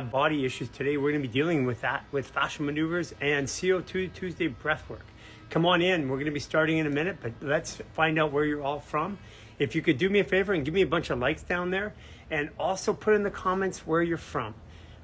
Body issues today. We're going to be dealing with that with fascial maneuvers and CO2 Tuesday breathwork. Come on in. We're going to be starting in a minute, but let's find out where you're all from. If you could do me a favor and give me a bunch of likes down there, and also put in the comments where you're from.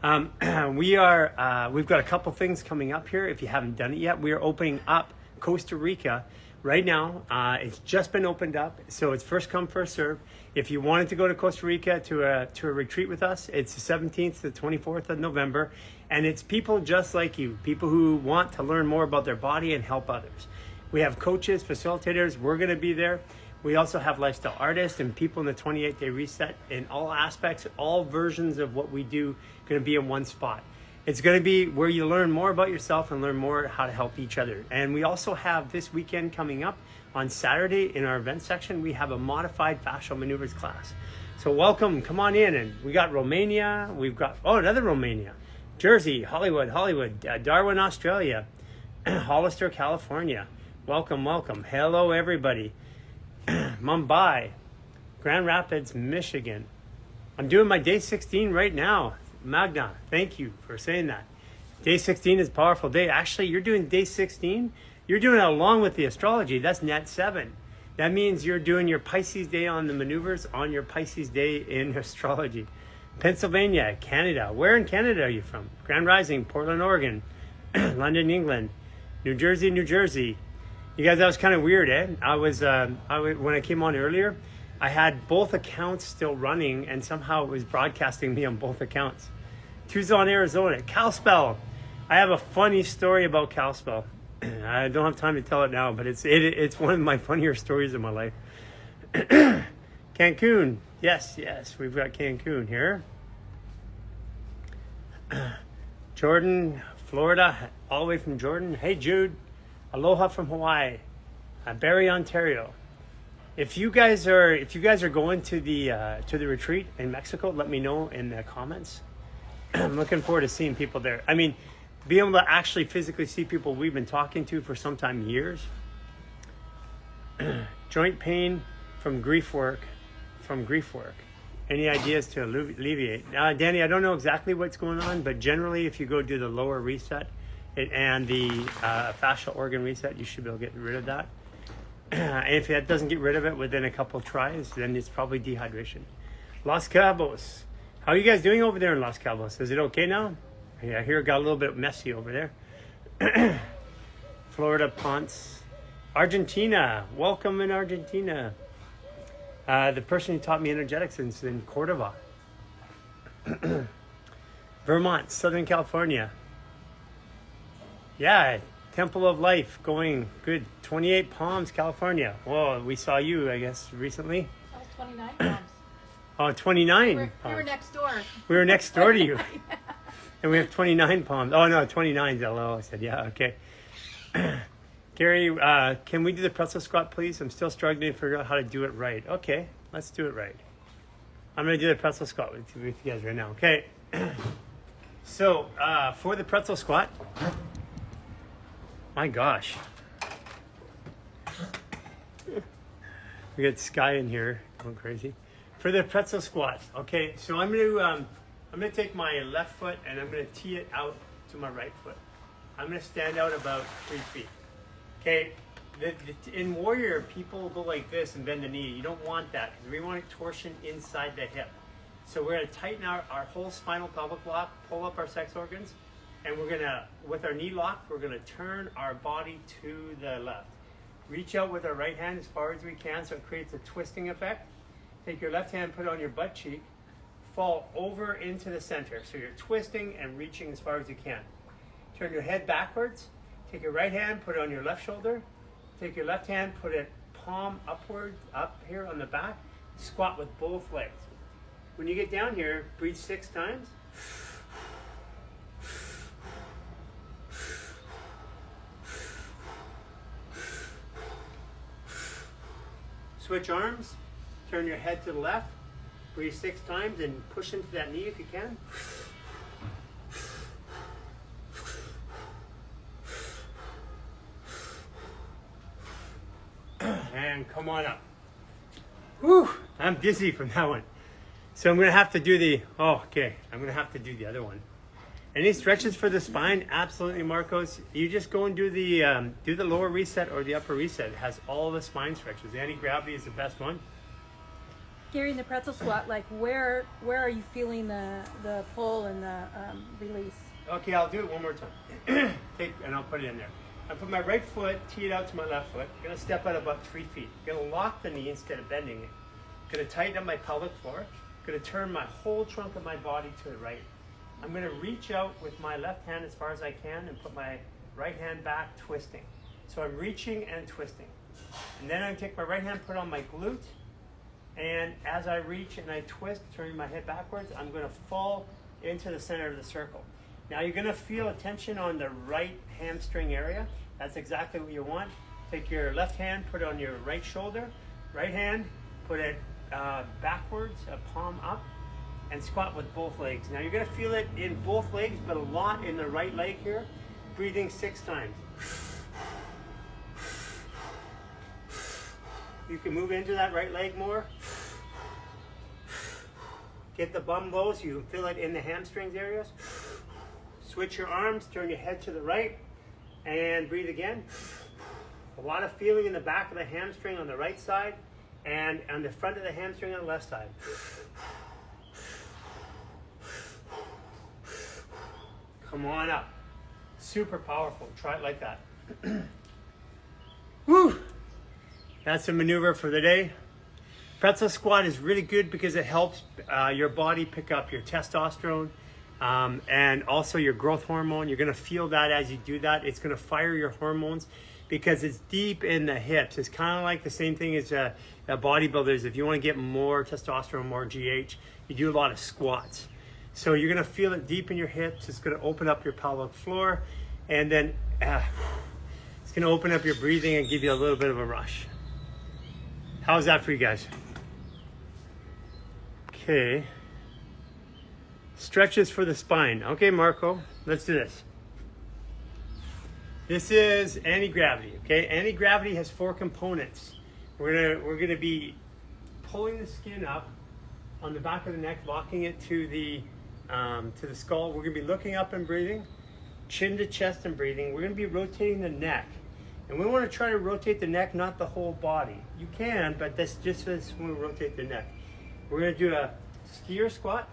We've got a couple things coming up here. If you haven't done it yet, we are opening up Costa Rica right now. It's just been opened up, so it's first come, first serve. If you wanted to go to Costa Rica to a retreat with us, it's the 17th to the 24th of November, and it's people just like you, people who want to learn more about their body and help others. We have coaches, facilitators. We're going to be there. We also have lifestyle artists and people in the 28-day reset in all aspects, all versions of what we do going to be in one spot. It's going to be where you learn more about yourself and learn more how to help each other. And we also have this weekend coming up on Saturday in our event section, we have a modified fascial maneuvers class. So welcome, come on in. And we got Romania, we've got, another Romania, Jersey, Hollywood, Darwin, Australia, Hollister, California. Welcome, welcome. Hello, everybody. Mumbai, Grand Rapids, Michigan. I'm doing my day 16 right now. Magna, thank you for saying that. Day 16 is a powerful day. Actually, you're doing day 16. You're doing it along with the astrology. That's net 7. That means you're doing your Pisces day on the maneuvers on your Pisces day in astrology. Pennsylvania, Canada. Where in Canada are you from? Grand Rising, Portland, Oregon, London, England, New Jersey, New Jersey. You guys, that was kind of weird, eh? When I came on earlier, I had both accounts still running, and somehow it was broadcasting me on both accounts. Tucson, Arizona, Kalispell. I have a funny story about Kalispell. I don't have time to tell it now, but it's one of my funnier stories of my life. Cancun, yes, we've got Cancun here. Jordan, Florida, all the way from Jordan. Hey, Jude. Aloha from Hawaii. Barrie, Ontario. If you guys are going to the retreat in Mexico, let me know in the comments. I'm looking forward to seeing people there. I mean, being able to actually physically see people we've been talking to for sometime years. Joint pain from grief work. Any ideas to alleviate? Danny, I don't know exactly what's going on, but generally if you go do the lower reset and the fascial organ reset, you should be able to get rid of that. And if that doesn't get rid of it within a couple tries, then it's probably dehydration. Los Cabos. How are you guys doing over there in Los Cabos? Is it okay now? Yeah, I hear it got a little bit messy over there. Florida, Ponce. Argentina. Welcome in Argentina. The person who taught me energetics is in Cordova. Vermont, Southern California. Yeah, Temple of Life going good. 28 Palms, California. Whoa, we saw you, I guess, recently. That was 29 Palms. Oh, 29. We were next door. We were next door to you. And we have 29 Palms. Oh, no, 29's LO. I said, yeah, okay. Gary, can we do the pretzel squat, please? I'm still struggling to figure out how to do it right. Okay, let's do it right. I'm going to do the pretzel squat with you guys right now, okay? So, for the pretzel squat, my gosh. We got Sky in here going crazy. For the pretzel squat, okay, so I'm gonna take my left foot and I'm gonna tee it out to my right foot. I'm gonna stand out about 3 feet. Okay, in warrior, people go like this and bend the knee. You don't want that because we want a torsion inside the hip. So we're gonna tighten our whole spinal pelvic block, pull up our sex organs, and we're gonna, with our knee lock, we're gonna turn our body to the left. Reach out with our right hand as far as we can so it creates a twisting effect. Take your left hand, put it on your butt cheek, fall over into the center. So you're twisting and reaching as far as you can. Turn your head backwards. Take your right hand, put it on your left shoulder. Take your left hand, put it palm upwards, up here on the back. Squat with both legs. When you get down here, breathe 6 times. Switch arms. Turn your head to the left, breathe 6 times, and push into that knee if you can. And come on up. Whew, I'm dizzy from that one. So I'm gonna have to do the, I'm gonna have to do the other one. Any stretches for the spine? Absolutely, Marcos. You just go and do the lower reset or the upper reset. It has all the spine stretches. The anti-gravity is the best one. Gary, in the pretzel squat, like where are you feeling the pull and the release? Okay, I'll do it one more time. And I'll put it in there. I put my right foot, tee it out to my left foot. I'm gonna step out about 3 feet. I'm gonna lock the knee instead of bending it. I'm gonna tighten up my pelvic floor. I'm gonna turn my whole trunk of my body to the right. I'm gonna reach out with my left hand as far as I can and put my right hand back, twisting. So I'm reaching and twisting. And then I take my right hand, put on my glute, and as I reach and I twist, turning my head backwards, I'm gonna fall into the center of the circle. Now you're gonna feel a tension on the right hamstring area. That's exactly what you want. Take your left hand, put it on your right shoulder. Right hand, put it backwards, a palm up, and squat with both legs. Now you're gonna feel it in both legs, but a lot in the right leg here. Breathing 6 times. You can move into that right leg more. Get the bum low so you can feel it in the hamstrings areas. Switch your arms, turn your head to the right, and breathe again. A lot of feeling in the back of the hamstring on the right side, and on the front of the hamstring on the left side. Come on up. Super powerful. Try it like that. Woo! That's a maneuver for the day. Pretzel squat is really good because it helps your body pick up your testosterone and also your growth hormone. You're gonna feel that as you do that. It's gonna fire your hormones because it's deep in the hips. It's kind of like the same thing as bodybuilders. If you wanna get more testosterone, more GH, you do a lot of squats. So you're gonna feel it deep in your hips. It's gonna open up your pelvic floor, and then it's gonna open up your breathing and give you a little bit of a rush. How's that for you guys? Okay. Stretches for the spine. Okay, Marco, let's do this. This is anti-gravity, okay? Anti-gravity has 4 components. We're gonna be pulling the skin up on the back of the neck, locking it to the skull. We're gonna be looking up and breathing, chin to chest and breathing. We're gonna be rotating the neck. And we want to try to rotate the neck, not the whole body. You can, but that's just as when we rotate the neck. We're going to do a skier squat,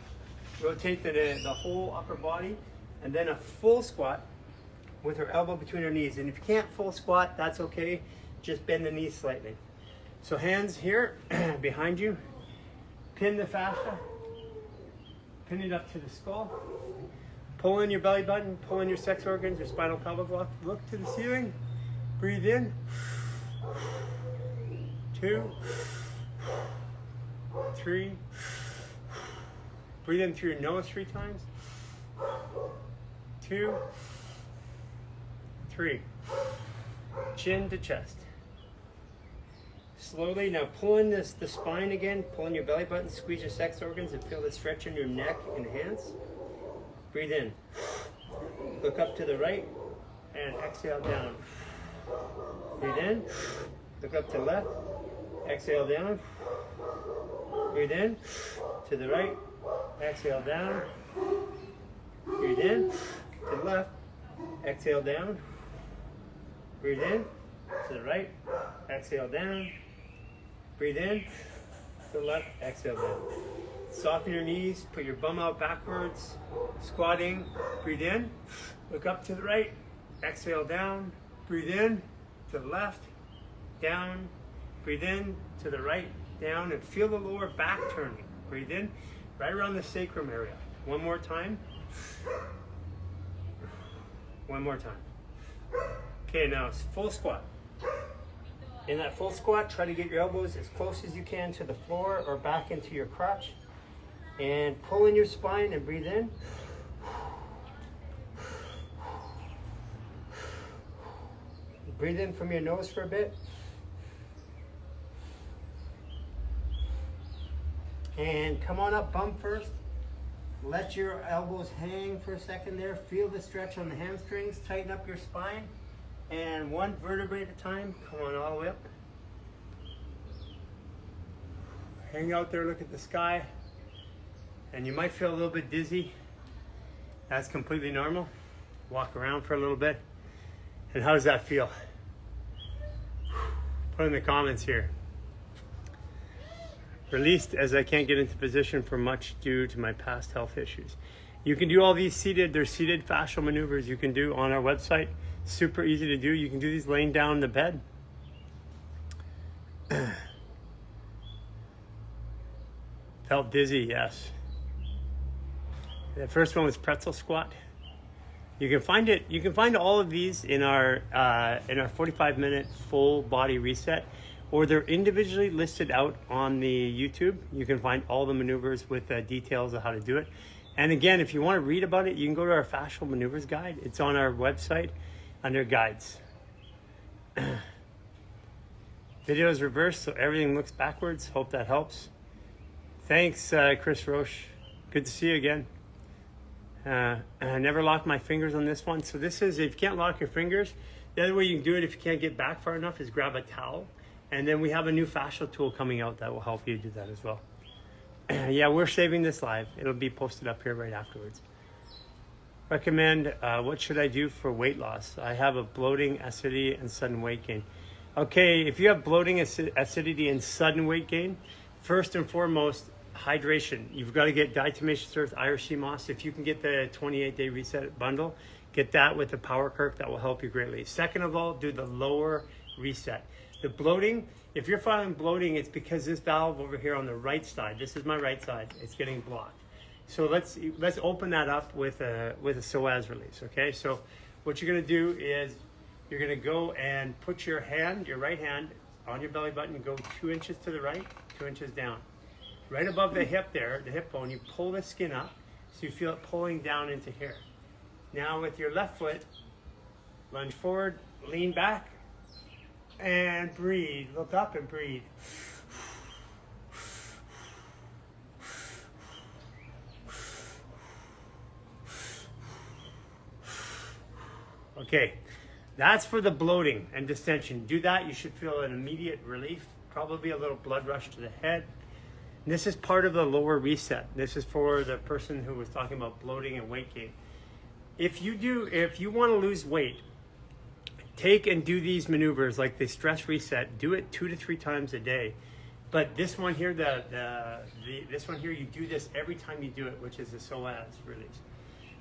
rotate the whole upper body, and then a full squat with our elbow between our knees. And if you can't full squat, that's okay. Just bend the knees slightly. So hands here behind you. Pin the fascia. Pin it up to the skull. Pull in your belly button. Pull in your sex organs, your spinal pelvic block. Look to the ceiling. Breathe in. 2, 3. Breathe in through your nose 3 times. 2, 3. Chin to chest. Slowly, now pull in the spine again. Pull in your belly button, squeeze your sex organs and feel the stretch in your neck and hands. Breathe in. Look up to the right and exhale down. Breathe in, look up to the left, exhale down, breathe in, to the right, exhale down, breathe in, to the left, exhale down, breathe in, to the right, exhale down, breathe in, to the left, exhale down. Soften your knees, put your bum out backwards, squatting, breathe in, look up to the right, exhale down, breathe in, to the left, down, breathe in, to the right, down, and feel the lower back turning. Breathe in, right around the sacrum area. One more time. One more time. Okay, now it's full squat. In that full squat, try to get your elbows as close as you can to the floor or back into your crotch. And pull in your spine and breathe in. Breathe in from your nose for a bit. And come on up, bum first. Let your elbows hang for a second there. Feel the stretch on the hamstrings. Tighten up your spine. And 1 vertebrae at a time. Come on all the way up. Hang out there, look at the sky. And you might feel a little bit dizzy. That's completely normal. Walk around for a little bit. And how does that feel? Put in the comments here. Released as I can't get into position for much due to my past health issues. You can do all these seated, they're seated fascial maneuvers you can do on our website. Super easy to do. You can do these laying down in the bed. Felt dizzy, yes. The first one was pretzel squat. You can find it. You can find all of these in our 45-minute full body reset, or they're individually listed out on the YouTube. You can find all the maneuvers with details of how to do it. And again, if you want to read about it, you can go to our fascial maneuvers guide. It's on our website under guides. Video is reversed, so everything looks backwards. Hope that helps. Thanks, Chris Roche. Good to see you again. I never locked my fingers on this one. So this is, if you can't lock your fingers, the other way you can do it if you can't get back far enough is grab a towel. And then we have a new fascial tool coming out that will help you do that as well. Yeah, we're saving this live. It'll be posted up here right afterwards. Recommend, what should I do for weight loss? I have a bloating, acidity, and sudden weight gain. Okay, if you have bloating, acidity, and sudden weight gain, first and foremost, hydration. You've got to get diatomaceous earth, Irish sea moss. If you can get the 28-day reset bundle, get that with the power kirk. That will help you greatly. Second of all, do the lower reset. The bloating, if you're feeling bloating, it's because this valve over here on the right side, this is my right side, it's getting blocked. So let's open that up with a psoas release, okay? So what you're gonna do is you're gonna go and put your hand, your right hand, on your belly button, go 2 inches to the right, 2 inches down. Right above the hip there, the hip bone, you pull the skin up so you feel it pulling down into here. Now with your left foot, lunge forward, lean back, and breathe. Look up and breathe. Okay, that's for the bloating and distension. Do that, you should feel an immediate relief, probably a little blood rush to the head. And this is part of the lower reset. This is for the person who was talking about bloating and weight gain. If you want to lose weight, take and do these maneuvers like the stress reset. Do it 2 to 3 times a day. But this one here, this one here, you do this every time you do it, which is the psoas release,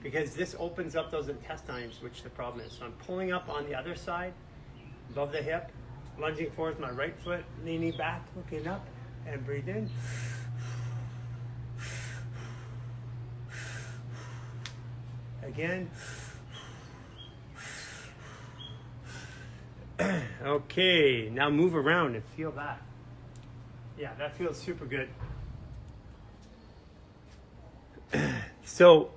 because this opens up those intestines, which the problem is. So I'm pulling up on the other side, above the hip, lunging forward with my right foot, leaning back, looking up, and breathe in. Again. Okay, now move around and feel that. Yeah, that feels super good. So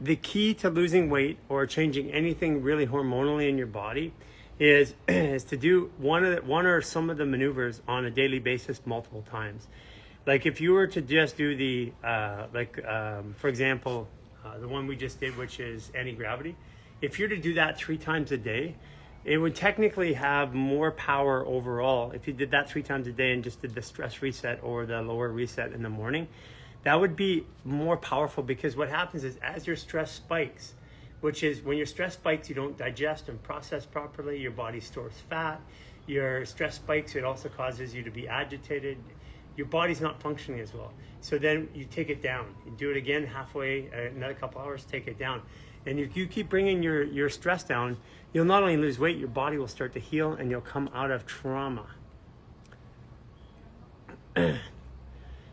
the key to losing weight or changing anything really hormonally in your body is to do one or some of the maneuvers on a daily basis multiple times. Like if you were to just do the, for example, the one we just did, which is anti-gravity, if you're to do that 3 times a day, it would technically have more power overall if you did that 3 times a day and just did the stress reset or the lower reset in the morning. That would be more powerful, because what happens is as your stress spikes, which is when your stress spikes, you don't digest and process properly, your body stores fat, your stress spikes, it also causes you to be agitated, your body's not functioning as well. So then you take it down, you do it again halfway, another couple hours, take it down. And if you keep bringing your stress down, you'll not only lose weight, your body will start to heal and you'll come out of trauma.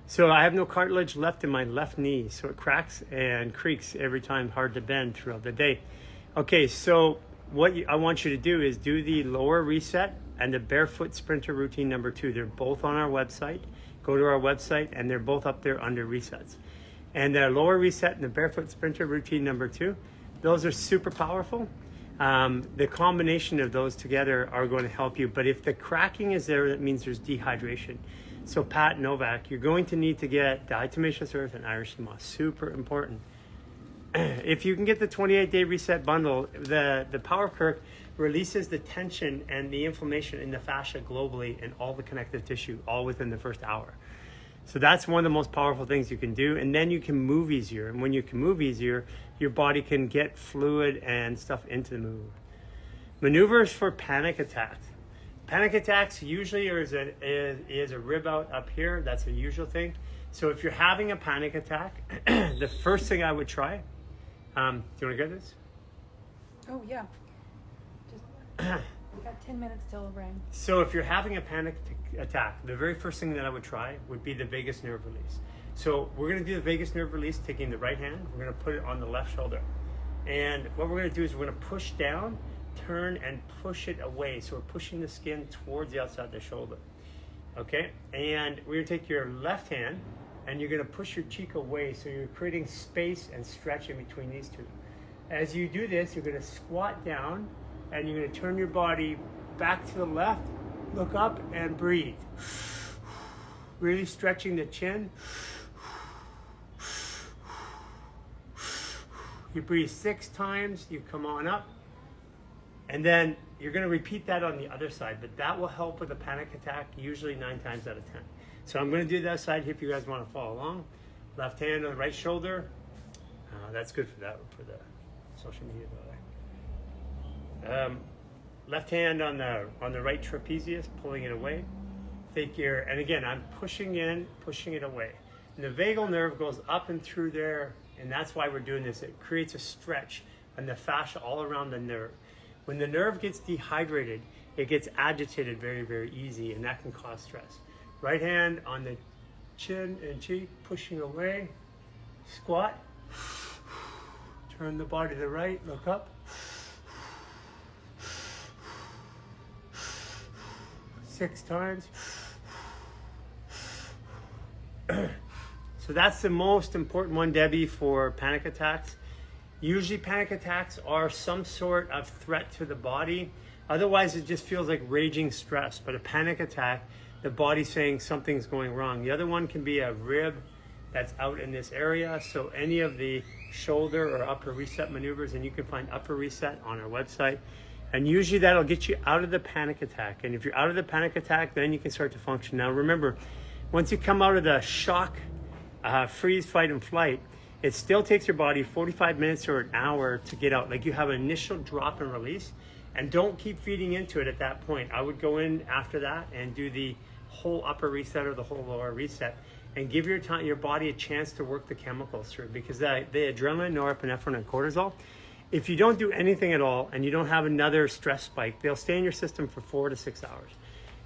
So I have no cartilage left in my left knee, so it cracks and creaks every time, hard to bend throughout the day. Okay, so what I want you to do is do the lower reset and the barefoot sprinter routine number 2. They're both on our website. Go to our website and they're both up there under resets. And the lower reset and the barefoot sprinter routine number 2, those are super powerful. The combination of those together are going to help you. But if the cracking is there, that means there's dehydration. So Pat Novak, you're going to need to get diatomaceous earth and Irish sea moss. Super important. If you can get the 28-day reset bundle, the Power Kirk releases the tension and the inflammation in the fascia globally and all the connective tissue, all within the first hour. So that's one of the most powerful things you can do. And then you can move easier. And when you can move easier, your body can get fluid and stuff into the move. Maneuvers for panic attacks. Panic attacks usually is a rib out up here. That's a usual thing. So if you're having a panic attack, the first thing I would try, do you want to get this? Oh, yeah. Just, we got 10 minutes till it rang. So if you're having a panic attack, the very first thing that I would try would be the vagus nerve release. So we're going to do the vagus nerve release, taking the right hand. We're going to put it on the left shoulder. And what we're going to do is we're going to push down, turn, and push it away. So we're pushing the skin towards the outside of the shoulder. Okay? And we're going to take your left hand, and you're going to push your cheek away. So you're creating space and stretch in between these two. As you do this, you're going to squat down, and you're going to turn your body back to the left, look up, and breathe. Really stretching the chin. You breathe 6 times, you come on up, and then you're going to repeat that on the other side, but that will help with a panic attack, usually 9 times out of 10. So I'm going to do that side here if you guys want to follow along. Left hand on the right shoulder. That's good for that, for the social media, by the way. Left hand on the right trapezius, pulling it away. Take your, and again, I'm pushing in, pushing it away. And the vagal nerve goes up and through there, and that's why we're doing this. It creates a stretch on the fascia all around the nerve. When the nerve gets dehydrated, it gets agitated very, very easy, and that can cause stress. Right hand on the chin and cheek, pushing away. Squat. Turn the body to the right, look up. 6 times. So that's the most important one, Debbie, for panic attacks. Usually panic attacks are some sort of threat to the body. Otherwise, it just feels like raging stress. But a panic attack, the body's saying something's going wrong. The other one can be a rib that's out in this area. So any of the shoulder or upper reset maneuvers, and you can find upper reset on our website. And usually that'll get you out of the panic attack. And if you're out of the panic attack, then you can start to function. Now remember, once you come out of the shock, freeze, fight, and flight, it still takes your body 45 minutes or an hour to get out. Like, you have an initial drop and release, and don't keep feeding into it at that point. I would go in after that and do the whole upper reset or the whole lower reset, and give your body a chance to work the chemicals through, because the adrenaline, norepinephrine, and cortisol, if you don't do anything at all and you don't have another stress spike, they'll stay in your system for 4 to 6 hours.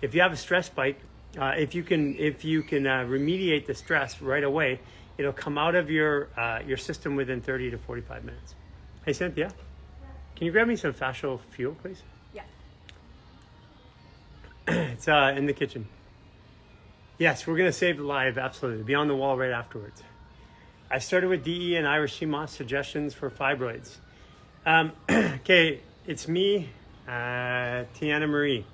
If you have a stress spike, if you can remediate the stress right away, it'll come out of your system within 30 to 45 minutes. Hey, Cynthia, can you grab me some fascial fuel, please? Yeah. It's in the kitchen. Yes, we're going to save the live, absolutely. Be on the wall right afterwards. I started with DE and Irish sea moss suggestions for fibroids. Okay, it's me, Tiana Marie.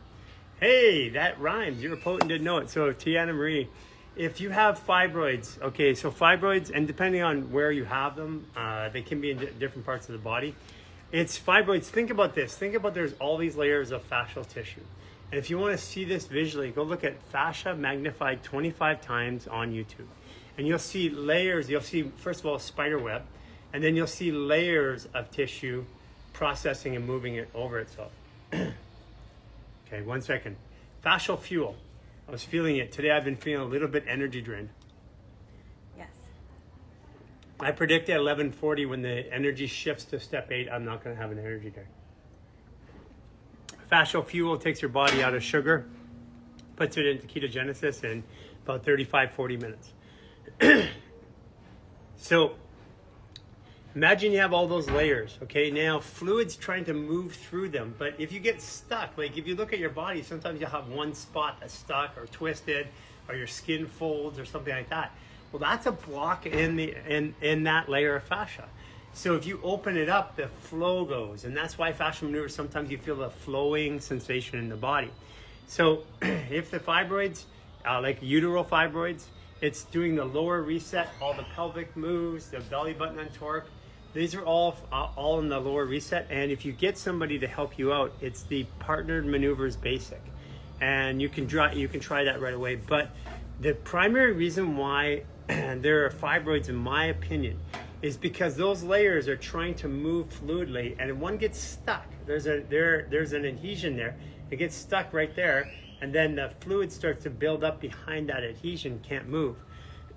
Hey, that rhymes. You were potent, didn't know it. So Tiana Marie, if you have fibroids, okay, so fibroids, and depending on where you have them, they can be in different parts of the body. It's fibroids. Think about this. Think about there's all these layers of fascial tissue. And if you want to see this visually, go look at fascia magnified 25 times on YouTube. And you'll see layers. You'll see, first of all, a spider web. And then you'll see layers of tissue processing and moving it over itself. Okay, 1 second. Fascial fuel. I was feeling it. Today I've been feeling a little bit energy drained. Yes. I predict at 11:40 when the energy shifts to step 8, I'm not going to have an energy drink. Fascial fuel takes your body out of sugar, puts it into ketogenesis in about 35-40 minutes. So imagine you have all those layers, okay? Now fluid's trying to move through them, but if you get stuck, like if you look at your body, sometimes you'll have one spot that's stuck or twisted, or your skin folds or something like that. Well, that's a block in that layer of fascia. So if you open it up, the flow goes, and that's why fascial maneuvers, sometimes you feel a flowing sensation in the body. So if the fibroids, like uteral fibroids, it's doing the lower reset, all the pelvic moves, the belly button and torque. These are all in the lower reset. And if you get somebody to help you out, it's the partnered maneuvers basic, and you can try that right away. But The primary reason why there are fibroids, in my opinion, is because those layers are trying to move fluidly, and one gets stuck. There's an adhesion there. It gets stuck right there, and then the fluid starts to build up behind that adhesion, can't move.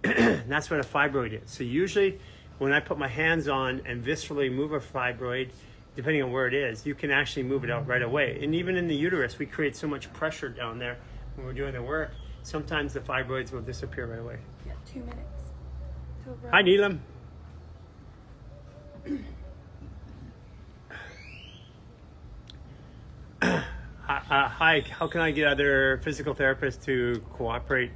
That's what a fibroid is. So usually, when I put my hands on and viscerally move a fibroid, depending on where it is, you can actually move it out right away. And even in the uterus, we create so much pressure down there when we're doing the work. Sometimes the fibroids will disappear right away. Yeah, 2 minutes. Hi, Neelam. Hi, how can I get other physical therapists to cooperate?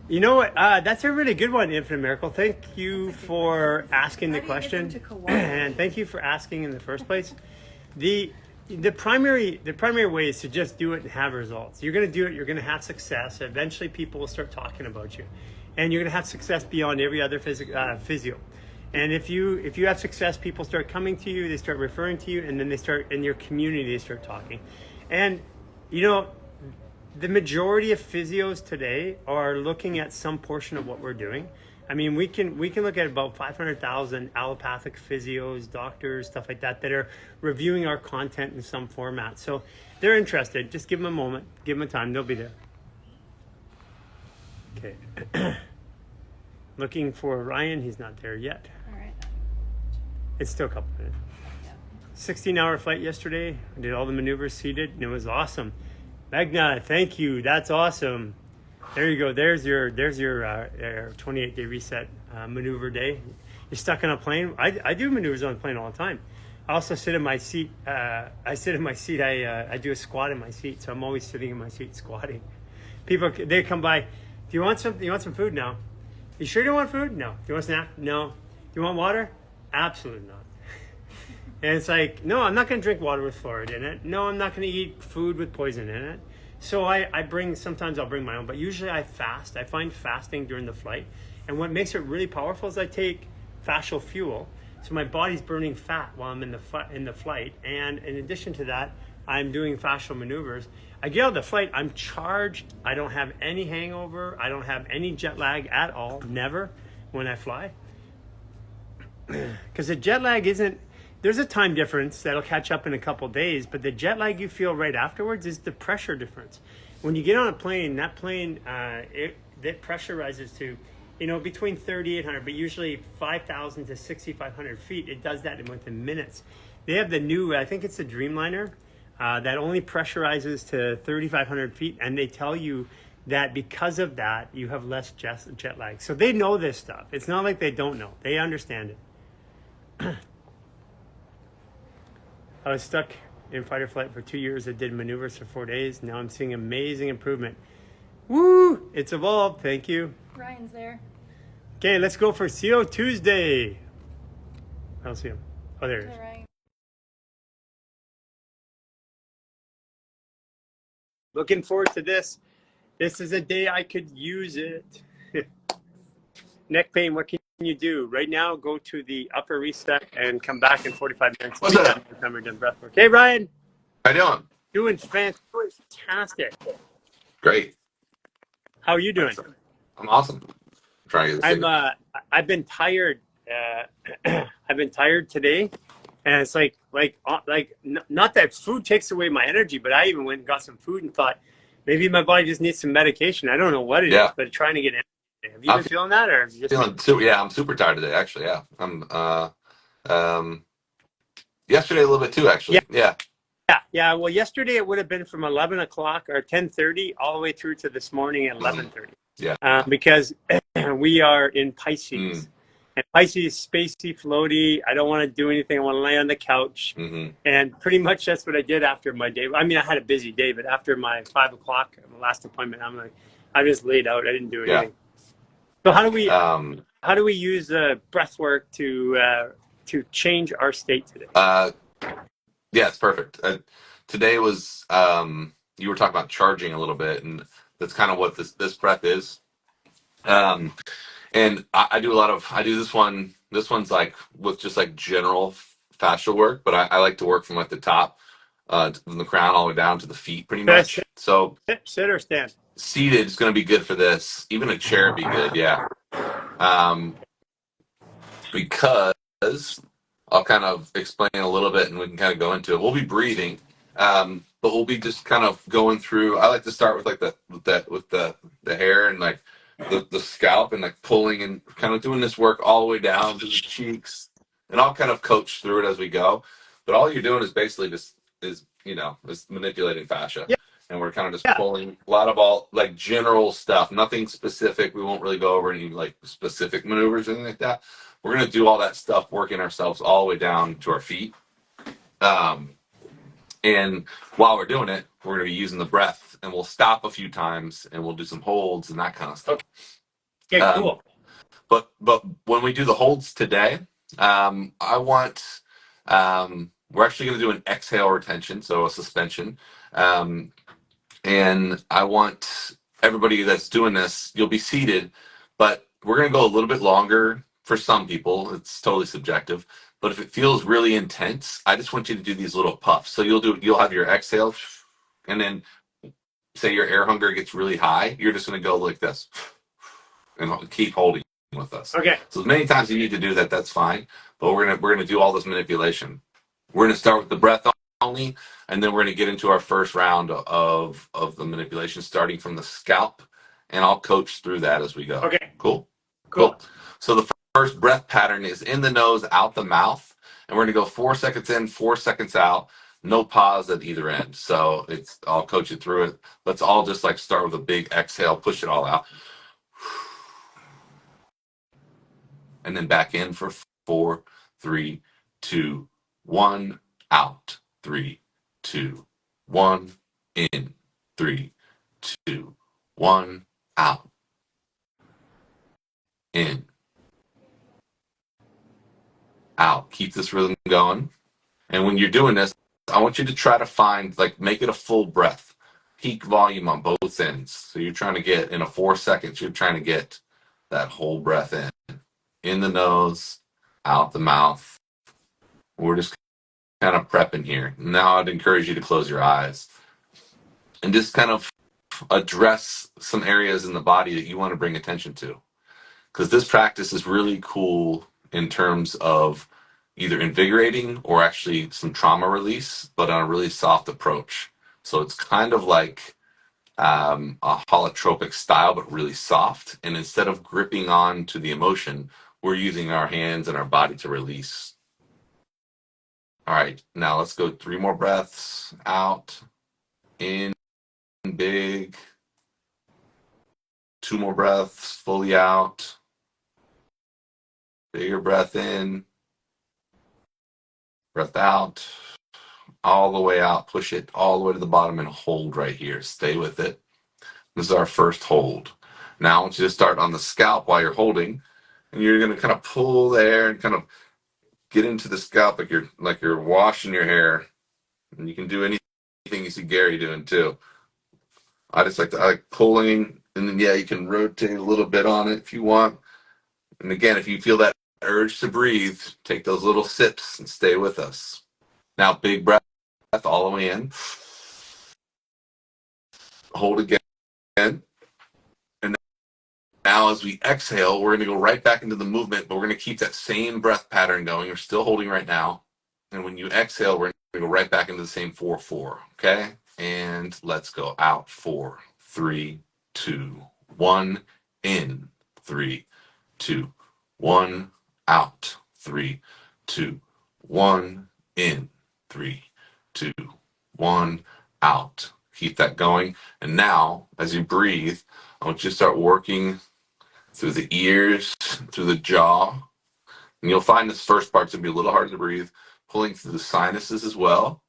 You know what? That's a really good one, Infinite Miracle. Thank you for asking the question, and thank you for asking in the first place. The primary way is to just do it and have results. You're going to do it. You're going to have success. Eventually, people will start talking about you, and you're going to have success beyond every other physio. And if you have success, people start coming to you. They start referring to you, and then they start in your community. They start talking, and you know. The majority of physios today are looking at some portion of what we're doing. I mean, we can look at about 500,000 allopathic physios, doctors, stuff like that are reviewing our content in some format. So they're interested. Just give them a moment, give them a time. They'll be there. Okay. Looking for Ryan. He's not there yet. All right. It's still a couple minutes. 16-hour flight yesterday. I did all the maneuvers seated, and it was awesome. Magna, thank you. That's awesome. There you go. There's your 28-day reset maneuver day. You're stuck on a plane. I do maneuvers on a plane all the time. I also sit in my seat. I do a squat in my seat, so I'm always sitting in my seat squatting. People, they come by. Do you want some food? No. You sure you don't want food? No. Do you want a snack? No. Do you want water? Absolutely not. And it's like, no, I'm not going to drink water with fluoride in it. No, I'm not going to eat food with poison in it. So sometimes I'll bring my own, but usually I fast. I find fasting during the flight. And what makes it really powerful is I take fascial fuel. So my body's burning fat while I'm in the flight. And in addition to that, I'm doing fascial maneuvers. I get out of the flight, I'm charged. I don't have any hangover. I don't have any jet lag at all. Never when I fly. Because the jet lag isn't, there's a time difference that'll catch up in a couple days, but the jet lag you feel right afterwards is the pressure difference. When you get on a plane, that plane, that pressure rises to, between 3,800, but usually 5,000 to 6,500 feet. It does that within minutes. They have the new, I think it's the Dreamliner, that only pressurizes to 3,500 feet, and they tell you that because of that, you have less jet lag. So they know this stuff. It's not like they don't know. They understand it. I was stuck in fight or flight for 2 years. I did maneuvers for 4 days. Now I'm seeing amazing improvement. Woo! It's evolved. Thank you. Ryan's there. Okay, let's go for CO Tuesday. I don't see him. Oh, there he is. All right. Looking forward to this. This is a day I could use it. Neck pain, what can you do? Right now, go to the upper reset and come back in 45 minutes. What's up? Time we're done breath work. Hey, Ryan. How you doing? Doing fantastic. Great. How are you doing? I'm awesome. I'm trying to get this I've been tired. I've been tired today, and it's like not that food takes away my energy, but I even went and got some food and thought maybe my body just needs some medication. I don't know what it is, but trying to get energy. Have you been feeling that, or just I'm super tired today. Actually, yeah. I'm yesterday a little bit too. Actually, yeah. Well, yesterday it would have been from 11 o'clock or 10:30 all the way through to this morning at 11:30. Yeah. Because we are in Pisces. And Pisces, spacey, floaty. I don't want to do anything. I want to lay on the couch. And pretty much that's what I did after my day. I mean, I had a busy day, but after my 5 o'clock, my last appointment, I just laid out. I didn't do anything. So how do we use breath work to change our state today? Yeah, it's perfect. Today was you were talking about charging a little bit, and that's kind of what this breath is. And I do this one. This one's like with just like general fascial work, but I like to work from like the top, from the crown all the way down to the feet, pretty much. Sit or stand? seated is going to be good for this. Even a chair would be good, yeah. Because I'll kind of explain a little bit and we can kind of go into it. We'll be breathing, but we'll be just kind of going through. I like to start with like the hair and like the scalp and like pulling and kind of doing this work all the way down to the cheeks, and I'll kind of coach through it as we go. But all you're doing is basically just is manipulating fascia. Yeah. And we're kind of just Yeah. pulling a lot of all like general stuff, nothing specific. We won't really go over any like specific maneuvers or anything like that. We're going to do all that stuff, working ourselves all the way down to our feet. And while we're doing it, we're going to be using the breath, and we'll stop a few times and we'll do some holds and that kind of stuff. Okay, cool. But when we do the holds today, I want, we're actually going to do an exhale retention, so a suspension. And I want everybody that's doing this, you'll be seated, but we're going to go a little bit longer for some people. It's totally subjective. But if it feels really intense, I just want you to do these little puffs. So you'll have your exhale, and then say your air hunger gets really high, you're just going to go like this and keep holding with us. Okay. So as many times you need to do that, that's fine. But we're gonna do all this manipulation. We're gonna start with the breath only, and then we're gonna get into our first round of the manipulation, starting from the scalp, and I'll coach through that as we go. Okay. Cool. Cool. So the first breath pattern is in the nose, out the mouth, and we're gonna go 4 seconds in, 4 seconds out. No pause at either end. So I'll coach you through it. Let's all just like start with a big exhale, push it all out. And then back in for 4, 3, 2, 1, out. 3, 2, 1, in. 3, 2, 1, out. In. Out. Keep this rhythm going. And when you're doing this, I want you to try to find, like, make it a full breath. Peak volume on both ends. So you're trying to get, in a 4 seconds, you're trying to get that whole breath in the nose, out the mouth. We're just kind of prepping here. Now I'd encourage you to close your eyes and just kind of address some areas in the body that you want to bring attention to. Because this practice is really cool in terms of either invigorating or actually some trauma release, but on a really soft approach. So it's kind of like a holotropic style, but really soft. And instead of gripping on to the emotion, we're using our hands and our body to release. All right, now let's go 3 more breaths. Out, in, big. 2 more breaths, fully out. Bigger breath in. Breath out. All the way out. Push it all the way to the bottom and hold right here. Stay with it. This is our first hold. Now I want you to start on the scalp while you're holding. And you're going to kind of pull there and kind of get into the scalp like you're washing your hair. And you can do anything you see Garry doing too. I like pulling, and then you can rotate a little bit on it if you want. And again, if you feel that urge to breathe, take those little sips and stay with us. Now, big breath all the way in. Hold again. And now as we exhale, we're going to go right back into the movement, but we're going to keep that same breath pattern going. You're still holding right now. And when you exhale, we're going to go right back into the same 4-4. Okay? And let's go out. 4, 3, 2, 1. In. 3, 2, 1. Out. 3, 2, 1. In. 3, 2, 1. Out. Keep that going. And now, as you breathe, I want you to start working through the ears, through the jaw. And you'll find this first part's going to be a little hard to breathe. Pulling through the sinuses as well.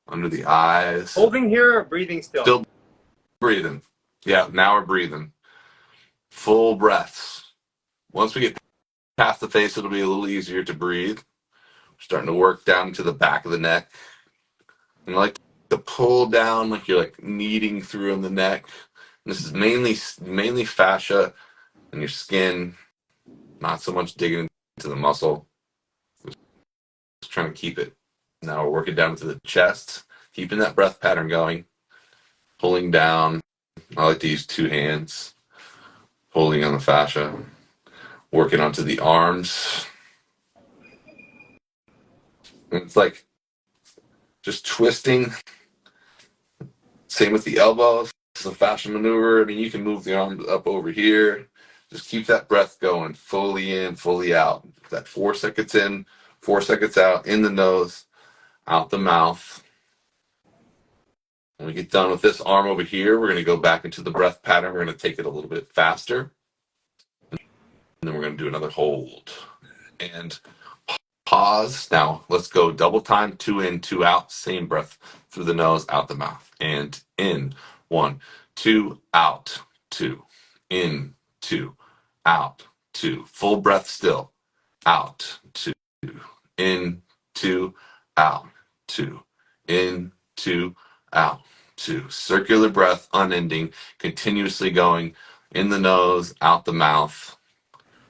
Under the eyes. Holding here or breathing still? Still breathing. Yeah, now we're breathing. Full breaths. Once we get past the face, it'll be a little easier to breathe. We're starting to work down to the back of the neck. And I like to pull down like you're like kneading through in the neck. And this is mainly fascia and your skin, not so much digging into the muscle. Just trying to keep it. Now we're working down to the chest, keeping that breath pattern going, pulling down I like to use two hands, holding on the fascia, working onto the arms. And it's like just twisting. Same with the elbows. It's a fascia maneuver. I mean, you can move the arms up over here. Just keep that breath going, fully in, fully out. That 4 seconds in, 4 seconds out, in the nose, out the mouth. When we get done with this arm over here, we're going to go back into the breath pattern. We're going to take it a little bit faster. And then we're going to do another hold. And pause. Now, let's go double time, 2 in, 2 out. Same breath through the nose, out the mouth. And in, 1, 2, out, 2, in, 2, out, 2. Full breath still. Out, 2, in, 2, out, 2, in, 2, out, 2. Circular breath, unending, continuously going in the nose, out the mouth.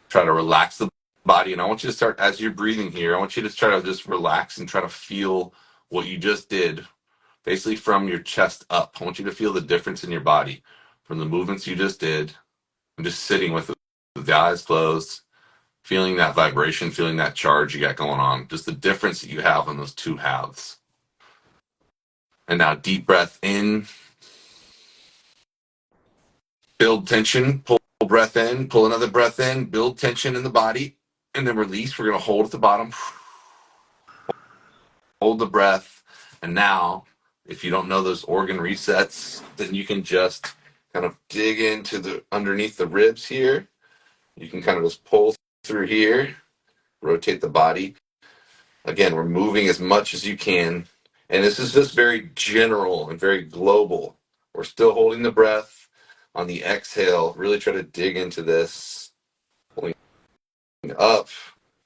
Try to relax the body. And I want you to start, as you're breathing here, I want you to try to just relax and try to feel what you just did, basically from your chest up. I want you to feel the difference in your body from the movements you just did and just sitting with the eyes closed, feeling that vibration, feeling that charge you got going on, just the difference that you have on those two halves. And now deep breath in, build tension, pull breath in, pull another breath in, build tension in the body, and then release. We're going to hold at the bottom, hold the breath. And now, if you don't know those organ resets, then you can just kind of dig into the underneath the ribs here. You can kind of just pull through here, rotate the body. Again, we're moving as much as you can. And this is just very general and very global. We're still holding the breath on the exhale. Really try to dig into this. Pulling up,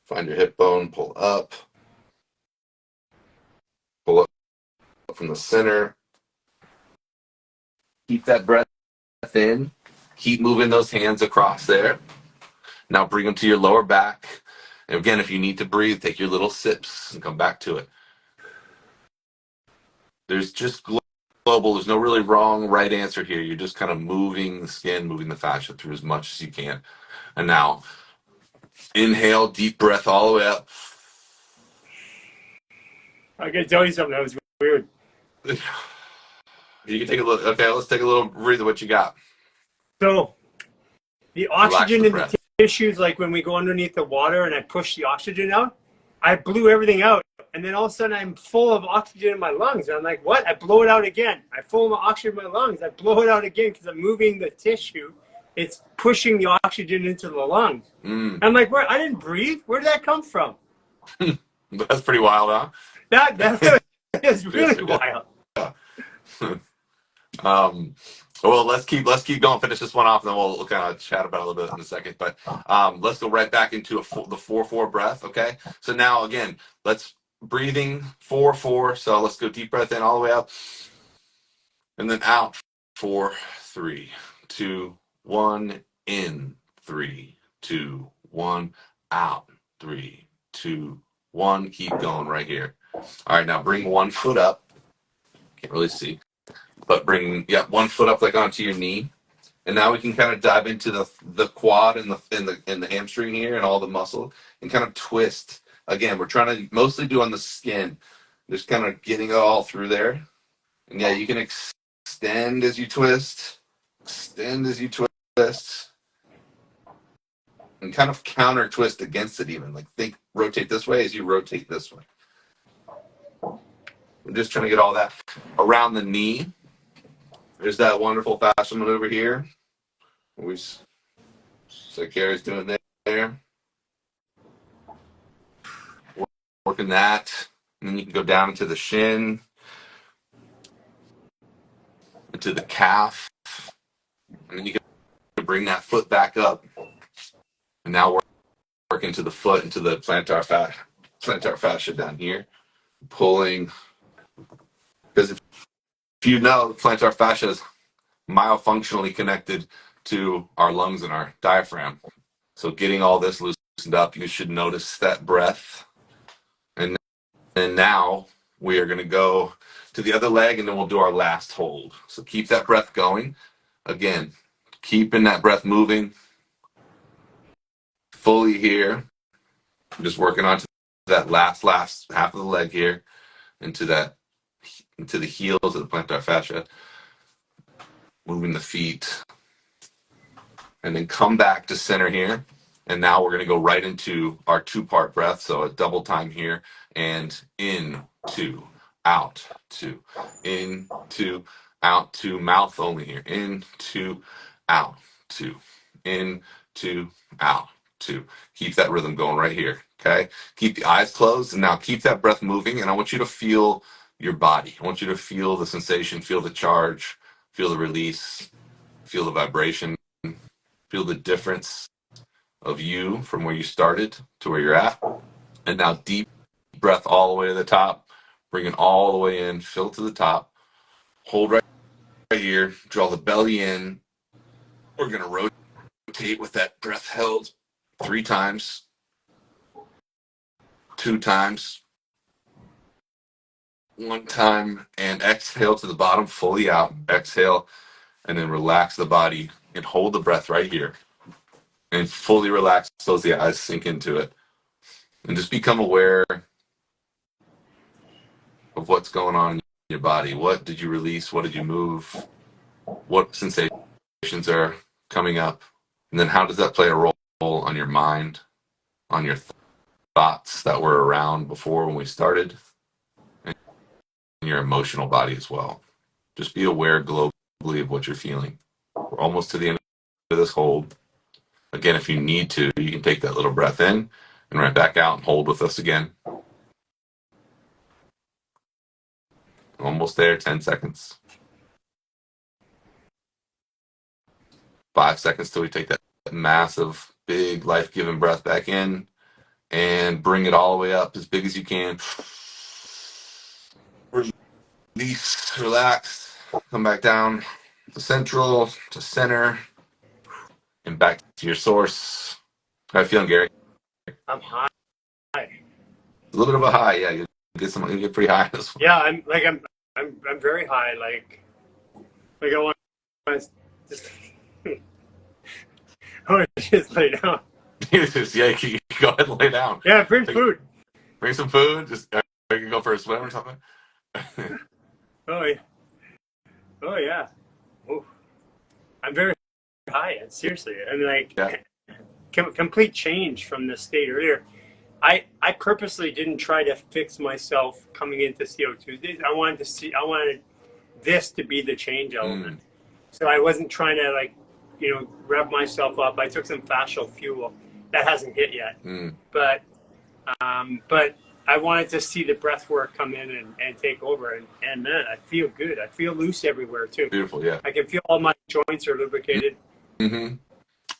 find your hip bone, pull up from the center. Keep that breath in. Keep moving those hands across there. Now bring them to your lower back. And again, if you need to breathe, take your little sips and come back to it. There's just global. There's no really wrong, right answer here. You're just kind of moving the skin, moving the fascia through as much as you can. And now, inhale, deep breath all the way up. I gotta tell you something. That was weird. You can take a little. Okay, let's take a little breathe of what you got. So, the oxygen the in the tissues, like when we go underneath the water and I push the oxygen out, I blew everything out. And then all of a sudden I'm full of oxygen in my lungs. And I'm like, what? I blow it out again. I full of oxygen in my lungs. I blow it out again because I'm moving the tissue. It's pushing the oxygen into the lungs. I'm like, where? I didn't breathe. Where did that come from? That's pretty wild, huh? That is really wild. Well, let's keep going. Finish this one off, and then we'll kind of chat about it a little bit in a second. But let's go right back into the 4-4 breath. Okay. So now again, let's breathing 4-4. So let's go deep breath in all the way up, and then out. 4, 3, 2, 1. In 3, 2, 1. Out 3, 2, 1. Keep going right here. All right. Now bring one foot up. Can't really see. But bring one foot up like onto your knee, and now we can kind of dive into the quad and the hamstring here and all the muscle and kind of twist. Again, we're trying to mostly do on the skin, just kind of getting it all through there. And yeah, you can extend as you twist, and kind of counter twist against it. Even like think rotate this way as you rotate this way. I'm just trying to get all that around the knee. There's that wonderful fascial maneuver here. So Gary's doing there. Working that. And then you can go down into the shin, into the calf. And then you can bring that foot back up. And now we're working to the foot, into the plantar fascia down here. Pulling. Because if you know, plantar fascia is myofunctionally connected to our lungs and our diaphragm. So getting all this loosened up, you should notice that breath. And now we are going to go to the other leg, and then we'll do our last hold. So keep that breath going. Again, keeping that breath moving fully here. Just working on to that last half of the leg here, into the heels of the plantar fascia, moving the feet, and then come back to center here. And now we're going to go right into our 2-part breath. So a double time here, and in, 2, out, 2, in, 2, out, 2, mouth only here, in, 2, out, 2, in, 2, out, 2. Keep that rhythm going right here. Okay. Keep the eyes closed, and now keep that breath moving. And I want you to feel your body. I want you to feel the sensation, feel the charge, feel the release, feel the vibration, feel the difference of you from where you started to where you're at. And now deep breath all the way to the top. Bring it all the way in. Fill to the top. Hold right here. Draw the belly in. We're going to rotate with that breath held 3 times. 2 times. 1 time. And exhale to the bottom. Fully out. Exhale. And then relax the body. And hold the breath right here. And fully relax. Close the eyes. Sink into it. And just become aware of what's going on in your body. What did you release? What did you move? What sensations are coming up? And then how does that play a role on your mind, on your thoughts that were around before when we started, and your emotional body as well? Just be aware globally of what you're feeling. We're almost to the end of this hold. Again, if you need to, you can take that little breath in and right back out and hold with us again. Almost there, 10 seconds. 5 seconds till we take that massive, big, life-giving breath back in, and bring it all the way up as big as you can. Release, relax, come back down to central, to center, and back to your source. How are you feeling, Gary? I'm high. A little bit of a high, yeah. You get pretty high this one. Yeah, I'm very high. Like I want to just I want to just lay down. Yeah, you go ahead and lay down. Yeah, bring food. Bring some food. Just you can go for a swim or something. Oh yeah. Oh yeah. Oh, I'm very high. Seriously, and like complete change from the state earlier. I purposely didn't try to fix myself coming into CO Tuesdays. I wanted this to be the change element. So I wasn't trying to rev myself up. I took some fascial fuel that hasn't hit yet, but I wanted to see the breath work come in and take over. And man, I feel good. I feel loose everywhere too. Beautiful, yeah. I can feel all my joints are lubricated. Mm-hmm.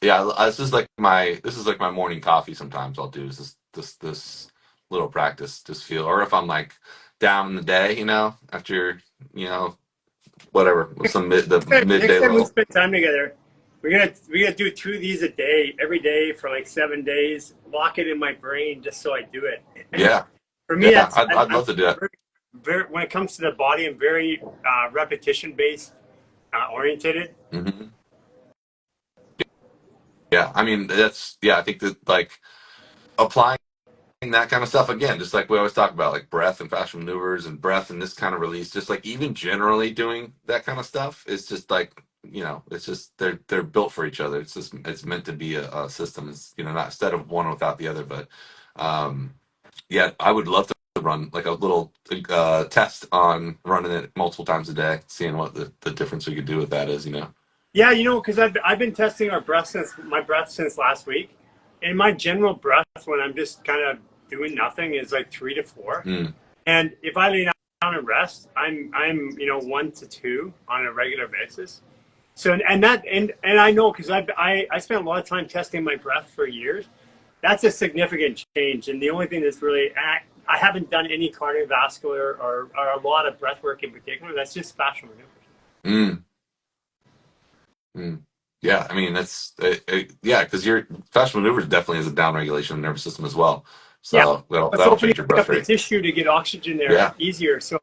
Yeah, this is like my morning coffee. Sometimes I'll do this little practice. Just feel, or if I'm like down in the day, after whatever, some midday. Next time we spend time together, we're gonna do 2 of these a day, every day for like 7 days. Lock it in my brain just so I do it. Yeah. For me, yeah, I'd love to do that. Very, when it comes to the body, I'm very repetition based oriented. Mm-hmm. Yeah, I mean I think that like applying that kind of stuff again, just like we always talk about, like breath and fascial maneuvers and breath and this kind of release, just like even generally doing that kind of stuff, it's just like it's just they're built for each other. It's meant to be a system. It's not instead of one without the other. But I would love to run like a little test on running it multiple times a day, seeing what the difference we could do with that is. Yeah, because I've been testing my breath since last week, and my general breath when I'm just kind of doing nothing is like 3 to 4, and if I lay down and rest, I'm 1 to 2 on a regular basis. So and I know because I spent a lot of time testing my breath for years. That's a significant change, and the only thing that's really I haven't done any cardiovascular or a lot of breath work in particular. That's just fascial maneuvers. Yeah, I mean that's because your fascial maneuvers definitely is a down regulation of the nervous system as well. So that'll change your breath rate. The tissue to get oxygen there easier. So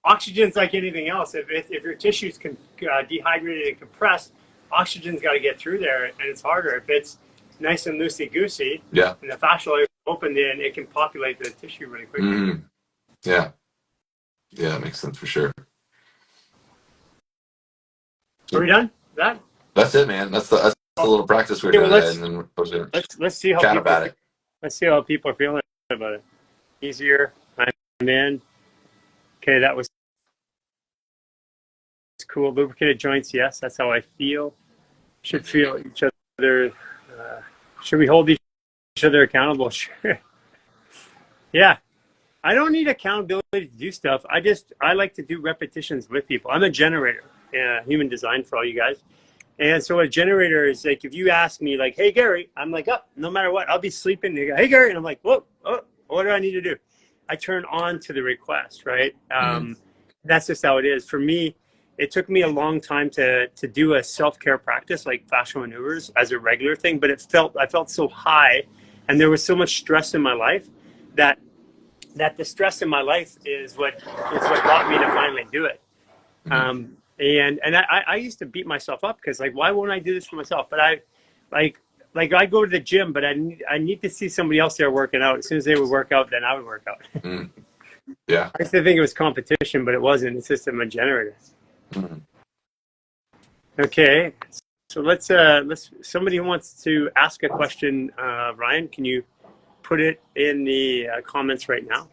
oxygen's like anything else. If your tissue's dehydrated and compressed, oxygen's got to get through there, and it's harder. If it's nice and loosey goosey, Yeah. and the fascial layer is open, then it can populate the tissue really quickly. Mm-hmm. Yeah. Yeah, that makes sense for sure. Are we done? That? That's it, man. That's the little practice we're doing, and then I was gonna let's see how chat people, about it. Let's see how people are feeling about it. Easier. I'm in. Okay, that was cool. Lubricated joints, yes, that's how I feel. Should feel each other. Should we hold each other accountable? Sure. Yeah. I don't need accountability to do stuff. I like to do repetitions with people. I'm a generator, human design for all you guys. And so a generator is like, if you ask me like, hey, Gary, I'm like, oh, no matter what, I'll be sleeping. They go, hey, Gary. And I'm like, whoa, what do I need to do? I turn on to the request, right? That's just how it is. For me, it took me a long time to do a self-care practice like fascial maneuvers as a regular thing, but I felt so high, and there was so much stress in my life that the stress in my life is what got me to finally do it. And I used to beat myself up because like, why won't I do this for myself? But I go to the gym, but I need to see somebody else there working out. As soon as they would work out, then I would work out. Yeah. I used to think it was competition, but it wasn't. It's just a generator. Okay, so let's somebody who wants to ask a question, Ryan, can you put it in the comments right now?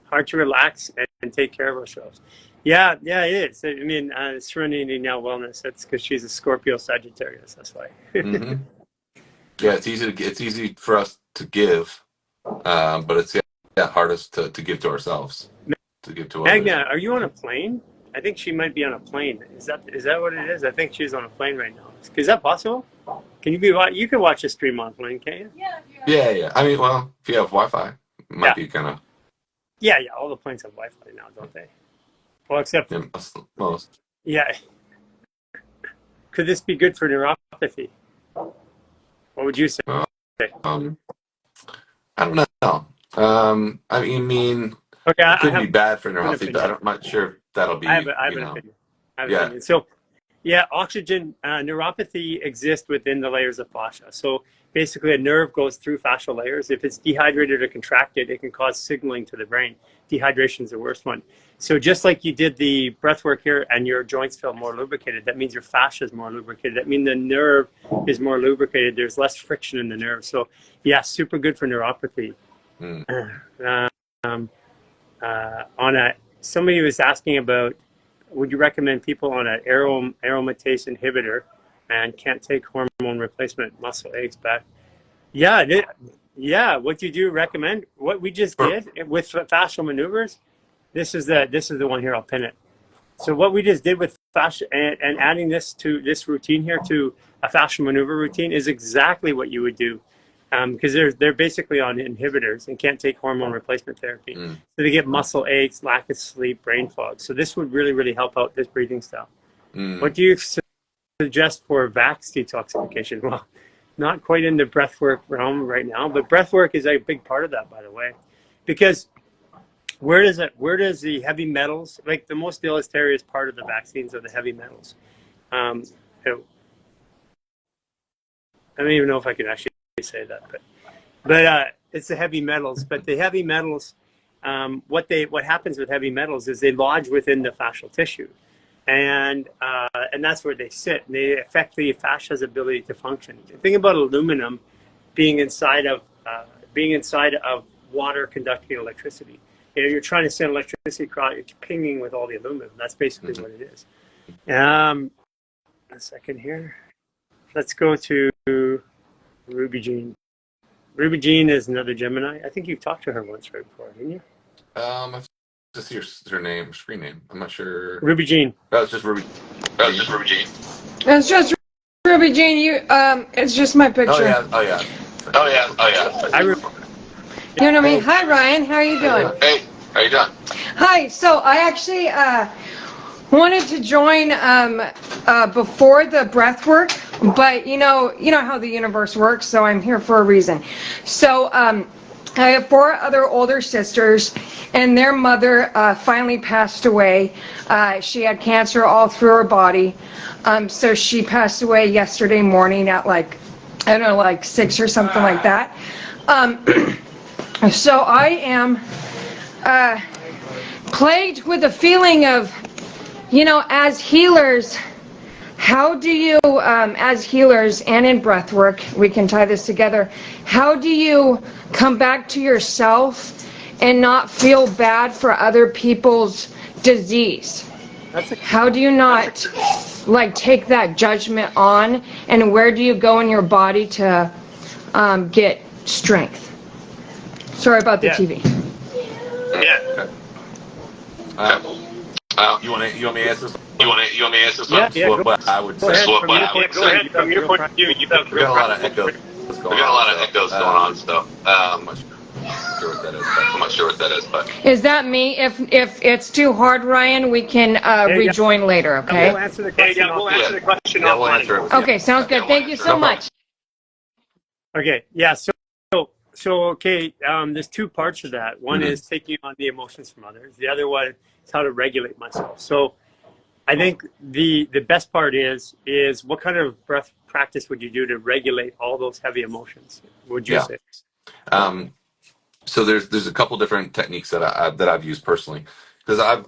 Hard to relax and take care of ourselves. Yeah, it is. I mean, Serenity Now Wellness. That's because she's a Scorpio Sagittarius. That's why. Yeah, it's easy for us to give, but it's hardest to give to ourselves. To give to others. Magna, are you on a plane? I think she might be on a plane. Is that what it is? I think she's on a plane right now. Is that possible? Can you can watch a stream on a plane, can't you? Yeah. I mean, well, if you have Wi-Fi, it might be kind of. Yeah. All the planes have Wi-Fi now, don't they? Well, except most. Yeah. Could this be good for neuropathy? What would you say? I don't know. I mean, okay, it could be bad for neuropathy, but I'm not sure if that'll be. I have an opinion. So, oxygen neuropathy exists within the layers of fascia. So basically, a nerve goes through fascial layers. If it's dehydrated or contracted, it can cause signaling to the brain. Dehydration is the worst one. So just like you did the breath work here and your joints feel more lubricated, that means your fascia is more lubricated. That means the nerve is more lubricated. There's less friction in the nerve. So yeah, super good for neuropathy. Somebody was asking about, would you recommend people on an aromatase inhibitor and can't take hormone replacement muscle aches back? Yeah. What you do recommend? What we just did with fascial maneuvers. This is the one here. I'll pin it. So what we just did with fascia and adding this routine here to a fascial maneuver routine is exactly what you would do, because they're basically on inhibitors and can't take hormone replacement therapy. So they get muscle aches, lack of sleep, brain fog. So this would really, really help out this breathing style. What do you suggest for vax detoxification? Well, not quite in the breathwork realm right now, but breathwork is a big part of that, by the way, because where does the heavy metals, like the most deleterious part of the vaccines are the heavy metals. I don't even know if I can actually say that, but it's the heavy metals. But the heavy metals, what happens with heavy metals is they lodge within the fascial tissue, and that's where they sit. And they affect the fascia's ability to function. Think about aluminum being inside of water conducting electricity. You're trying to send electricity across, you're pinging with all the aluminum. That's basically what it is. A second here. Let's go to Ruby Jean. Ruby Jean is another Gemini. I think you've talked to her once right before, didn't you? I just see her name, screen name. I'm not sure. Ruby Jean. That was just Ruby. It's just Ruby Jean. It's just my picture. Oh yeah. You know what I mean? Hi, Ryan. How are you doing? Hey, how you doing? Hi. So I actually wanted to join before the breath work, but you know how the universe works. So I'm here for a reason. So I have 4 other older sisters, and their mother finally passed away. She had cancer all through her body. So she passed away yesterday morning at like, I don't know, like 6 or something like that. So I am plagued with a feeling of, as healers, how do you, as healers and in breathwork, we can tie this together, how do you come back to yourself and not feel bad for other people's disease? How do you not take that judgment on, and where do you go in your body to get strength? Sorry about the TV. Yeah. You want me to answer this? You want me to answer this? Yeah, What I would say. From your point of view, you have We got a lot of echoes going on, so I'm not sure what that is, but Is that me? If it's too hard, Ryan, we can rejoin later, okay? We'll answer the question. we'll answer it. Okay, sounds good. Thank you so much. Okay, yeah. So okay. There's 2 parts of that. One is taking on the emotions from others. The other one is how to regulate myself. So I think the best part is what kind of breath practice would you do to regulate all those heavy emotions? Would you say? So there's a couple different techniques that I've used personally, because I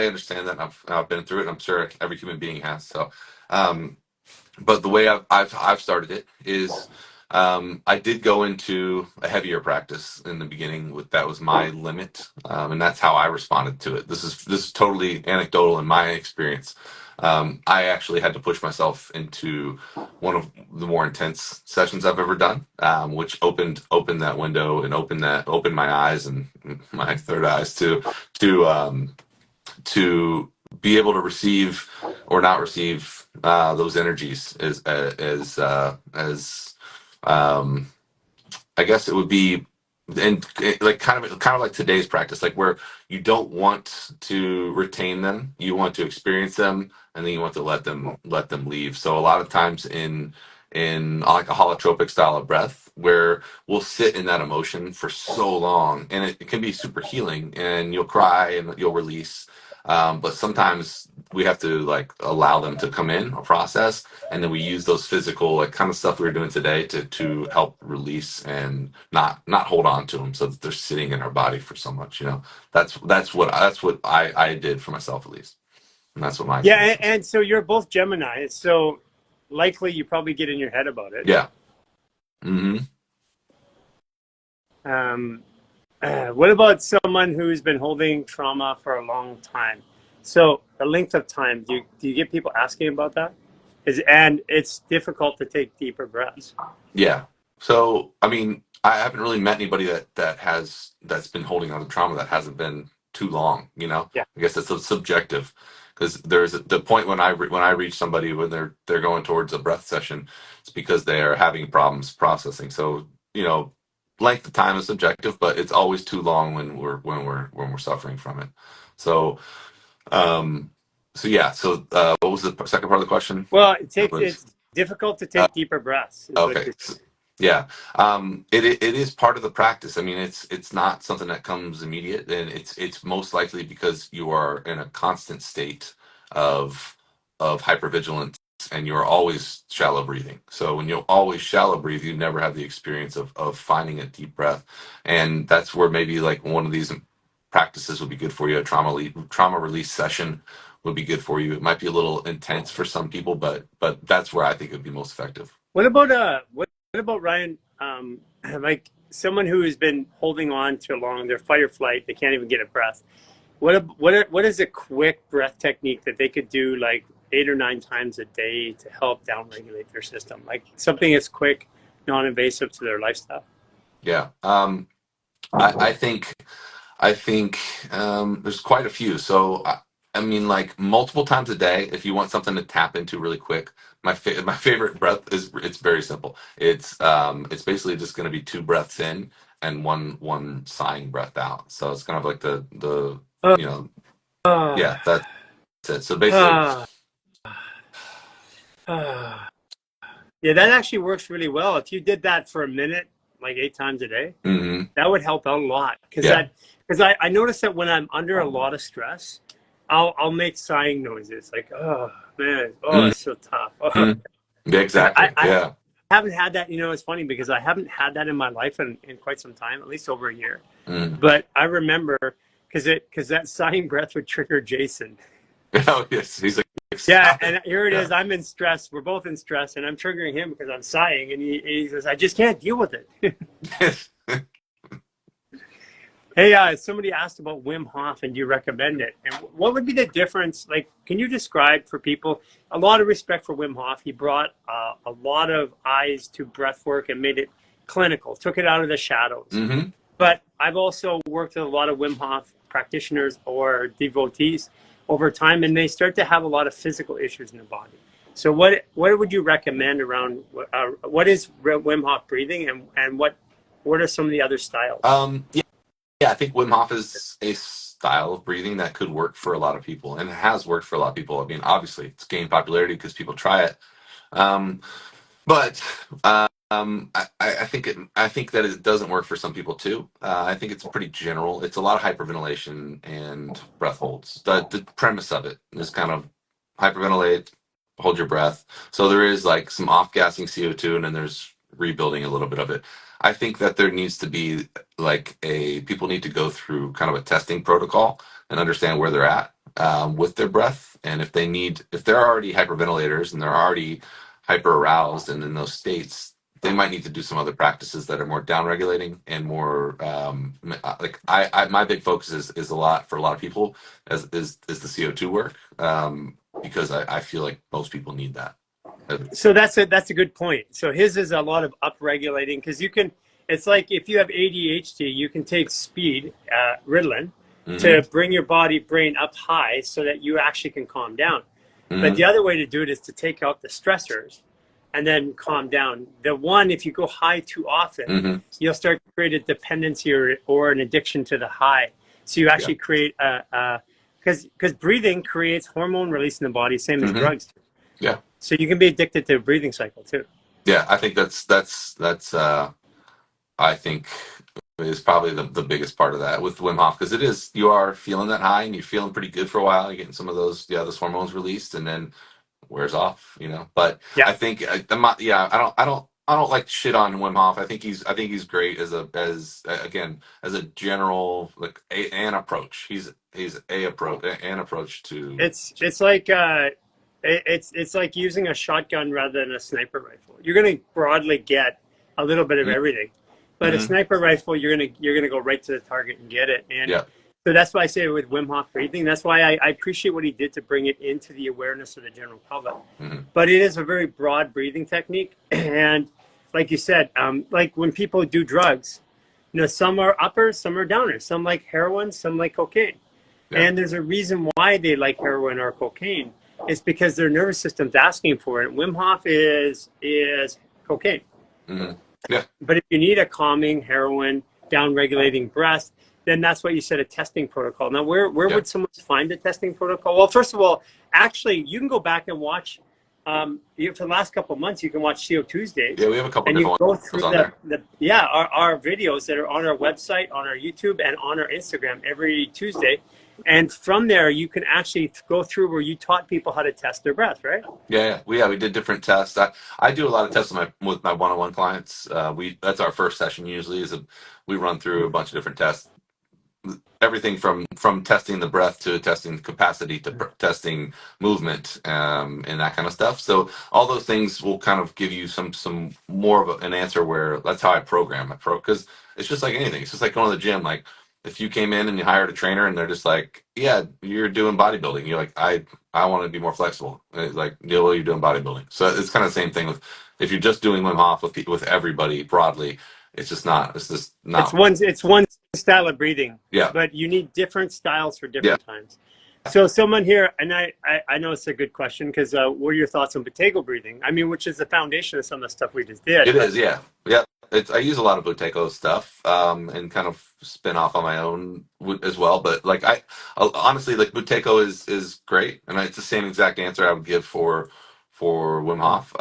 understand that, and I've been through it, and I'm sure every human being has. So, but the way I've started it is, I did go into a heavier practice in the beginning. That was my limit, and that's how I responded to it. This is totally anecdotal in my experience. I actually had to push myself into one of the more intense sessions I've ever done, which opened that window and opened my eyes and my third eyes to be able to receive or not receive those energies as I guess it would be, and like kind of like today's practice, like where you don't want to retain them, you want to experience them, and then you want to let them leave. So a lot of times in like a holotropic style of breath, where we'll sit in that emotion for so long, and it can be super healing, and you'll cry and you'll release. But sometimes we have to like allow them to come in, a process, and then we use those physical like kind of stuff we were doing today to help release and not hold on to them, so that they're sitting in our body for so much. That's what I did for myself, at least, and that's what my and so you're both Gemini, so likely you probably get in your head about it. Yeah. What about someone who's been holding trauma for a long time? So the length of time, do you get people asking about that? And it's difficult to take deeper breaths. Yeah. So I mean, I haven't really met anybody that's been holding on to trauma that hasn't been too long. Yeah. I guess it's subjective, because there's the point when I reach somebody when they're going towards a breath session, it's because they are having problems processing. So length of time is subjective, but it's always too long when we're suffering from it. So yeah. So what was the second part of the question? Well, it's difficult to take deeper breaths. Okay. Yeah. It is part of the practice. I mean, it's not something that comes immediate, and it's most likely because you are in a constant state of hypervigilance, and you're always shallow breathing. So when you always shallow breathe, you never have the experience of finding a deep breath. And that's where maybe like one of these practices would be good for you. A trauma release session would be good for you. It might be a little intense for some people, but that's where I think it would be most effective. What about Ryan? Like someone who has been holding on too long, their fight or flight, they can't even get a breath. What is a quick breath technique that they could do like 8 or 9 times a day to help downregulate their system? Like something that's quick, non-invasive to their lifestyle. Yeah. I think there's quite a few. So I mean, like multiple times a day, if you want something to tap into really quick, my favorite breath it's very simple. It's basically just going to be 2 breaths in and one sighing breath out. So it's kind of like the yeah, that's it. So basically, yeah, that actually works really well. If you did that for a minute like 8 times a day, Hmm. that would help out a lot. Yeah. Because I notice that when I'm under a lot of stress, I'll make sighing noises like, oh man, oh, it's so tough. Oh. Hmm. Yeah, And exactly. I Yeah. haven't had that. It's funny because I haven't had that in my life in quite some time, at least over a year. Mm. But I remember because that sighing breath would trigger Jason. Oh, yes. He's like, Yeah, stop it. and here it Yeah. is. I'm in stress. We're both in stress, and I'm triggering him because I'm sighing, and he says, "I just can't deal with it." Hey, somebody asked about Wim Hof, and do you recommend it? And what would be the difference? Like, can you describe for people? A lot of respect for Wim Hof. He brought a lot of eyes to breath work and made it clinical, took it out of the shadows. Hmm. But I've also worked with a lot of Wim Hof practitioners or devotees over time, and they start to have a lot of physical issues in the body. So what would you recommend around what is Wim Hof breathing, and what are some of the other styles? Yeah, yeah, I think Wim Hof is a style of breathing that could work for a lot of people, and it has worked for a lot of people. I mean, obviously, it's gained popularity because people try it. Um, but I think that it doesn't work for some people too. I think it's pretty general. It's a lot of hyperventilation and breath holds. The premise of it is kind of hyperventilate, hold your breath. So there is like some off gassing CO2, and then there's rebuilding a little bit of it. I think that there needs to be like people need to go through kind of a testing protocol and understand where they're at with their breath, and if they're already hyperventilators and they're already hyper aroused and in those states, they might need to do some other practices that are more down regulating and more like my big focus is a lot for a lot of people is the CO2 work, because I feel like most people need that. So that's a good point. So his is a lot of upregulating because it's like if you have ADHD, you can take speed, Ritalin, to bring your brain up high so that you actually can calm down. But the other way to do it is to take out the stressors and then calm down. If you go high too often, you'll start to create a dependency or an addiction to the high. So you actually create because breathing creates hormone release in the body, same as drugs. Yeah. So you can be addicted to a breathing cycle too. Yeah, I think that's I think is probably the biggest part of that with Wim Hof, because you are feeling that high and you're feeling pretty good for a while. You're getting some of those hormones released, and then wears off. But Yeah. I think I don't like to shit on Wim Hof. I think he's great as a general an approach. He's an approach to. It's like it's like using a shotgun rather than a sniper rifle. You're going to broadly get a little bit of everything, but a sniper rifle, you're gonna go right to the target and get it. And so that's why I say with Wim Hof breathing, that's why I appreciate what he did to bring it into the awareness of the general public. But it is a very broad breathing technique, and like you said, like when people do drugs, some are uppers, some are downers, some like heroin, some like cocaine. And there's a reason why they like heroin or cocaine. It's because their nervous system's asking for it. Wim Hof is cocaine. Yeah. But if you need a calming heroin, down-regulating breath, then that's what you said, a testing protocol. Now, where would someone find a testing protocol? Well, first of all, actually, you can go back and watch, for the last couple of months, you can watch CO Tuesdays. Yeah, we have a couple and different you go ones through on there. our videos that are on our website, on our YouTube, and on our Instagram every Tuesday. And from there, you can actually go through where you taught people how to test their breath, right? Yeah. We did different tests. I do a lot of tests with my one-on-one clients. That's our first session usually. We run through a bunch of different tests, everything from testing the breath to testing capacity to testing movement, and that kind of stuff. So all those things will kind of give you some more of an answer where that's how I program it. Because it's just like anything. It's just like going to the gym. Like if you came in and you hired a trainer and they're just like, yeah, you're doing bodybuilding. You're like, I want to be more flexible. And it's like, yeah, well, you're doing bodybuilding. So it's kind of the same thing if you're just doing Wim Hof with everybody broadly. It's just not. It's one style of breathing. Yeah. But you need different styles for different times. So someone here, and I know it's a good question because what are your thoughts on Buteyko breathing? I mean, which is the foundation of some of the stuff we just did. It is, yeah. I use a lot of Buteyko stuff and kind of spin off on my own as well. But honestly, Buteyko is great, and it's the same exact answer I would give for Wim Hof.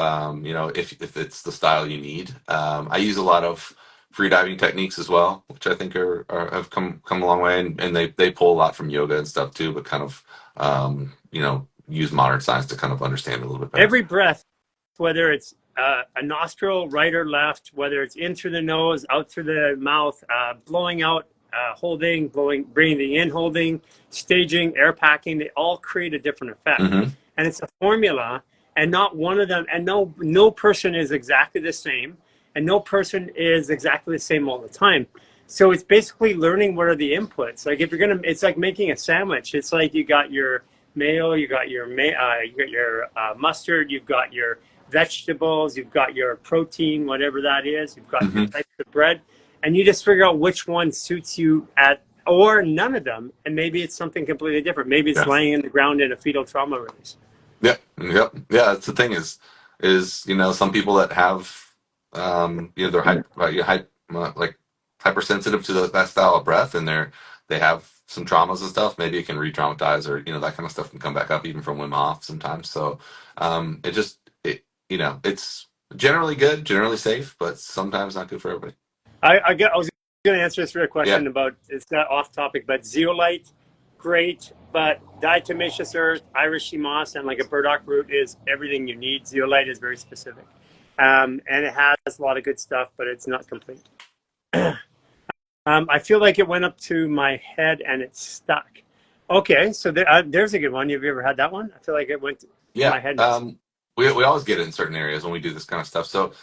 If it's the style you need. I use a lot of free diving techniques as well, which I think have come a long way, and they pull a lot from yoga and stuff too, but kind of use modern science to kind of understand it a little bit better. Every breath, whether it's a nostril, right or left, whether it's in through the nose, out through the mouth, blowing out, holding, breathing in, holding, staging, air packing, they all create a different effect. Mm-hmm. And it's a formula, and not one of them, and no person is exactly the same, and no person is exactly the same all the time. So it's basically learning what are the inputs. Like if you're gonna, it's like making a sandwich. It's like you got your mayo, you got your mustard, you've got your vegetables, you've got your protein, whatever that is, you've got Mm-hmm. your types of bread, and you just figure out which one suits you or none of them, and maybe it's something completely different. Maybe it's laying in the ground in a fetal trauma release. Yeah. That's the thing is some people that have they're like hypersensitive to that style of breath, and they have some traumas and stuff. Maybe it can re-traumatize, or that kind of stuff can come back up even from Wim Hof sometimes. So it's generally good, generally safe, but sometimes not good for everybody. I was going to answer this real question about, it's not off topic, but zeolite, great, but diatomaceous earth, Irish sea moss, and like a burdock root is everything you need. Zeolite is very specific. And it has a lot of good stuff, but it's not complete. I feel like it went up to my head and it's stuck. Okay, so there's a good one. Have you ever had that one? I feel like it went to my head. We always get it in certain areas when we do this kind of stuff. So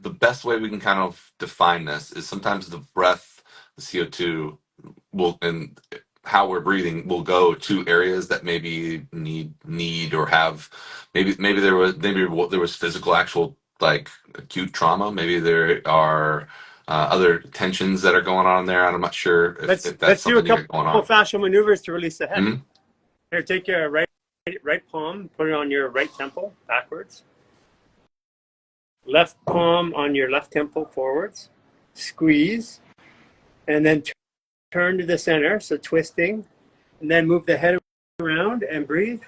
the best way we can kind of define this is sometimes the breath, the CO2 and how we're breathing will go to areas that maybe need or have maybe there was physical actual like acute trauma. Maybe there are other tensions that are going on there. I'm not sure if that's let's do a something couple going on. fascial maneuvers to release the head. Mm-hmm. Here, take your right palm, put it on your right temple backwards. Left palm on your left temple forwards. Squeeze, and then turn to the center, so twisting, and then move the head around and breathe.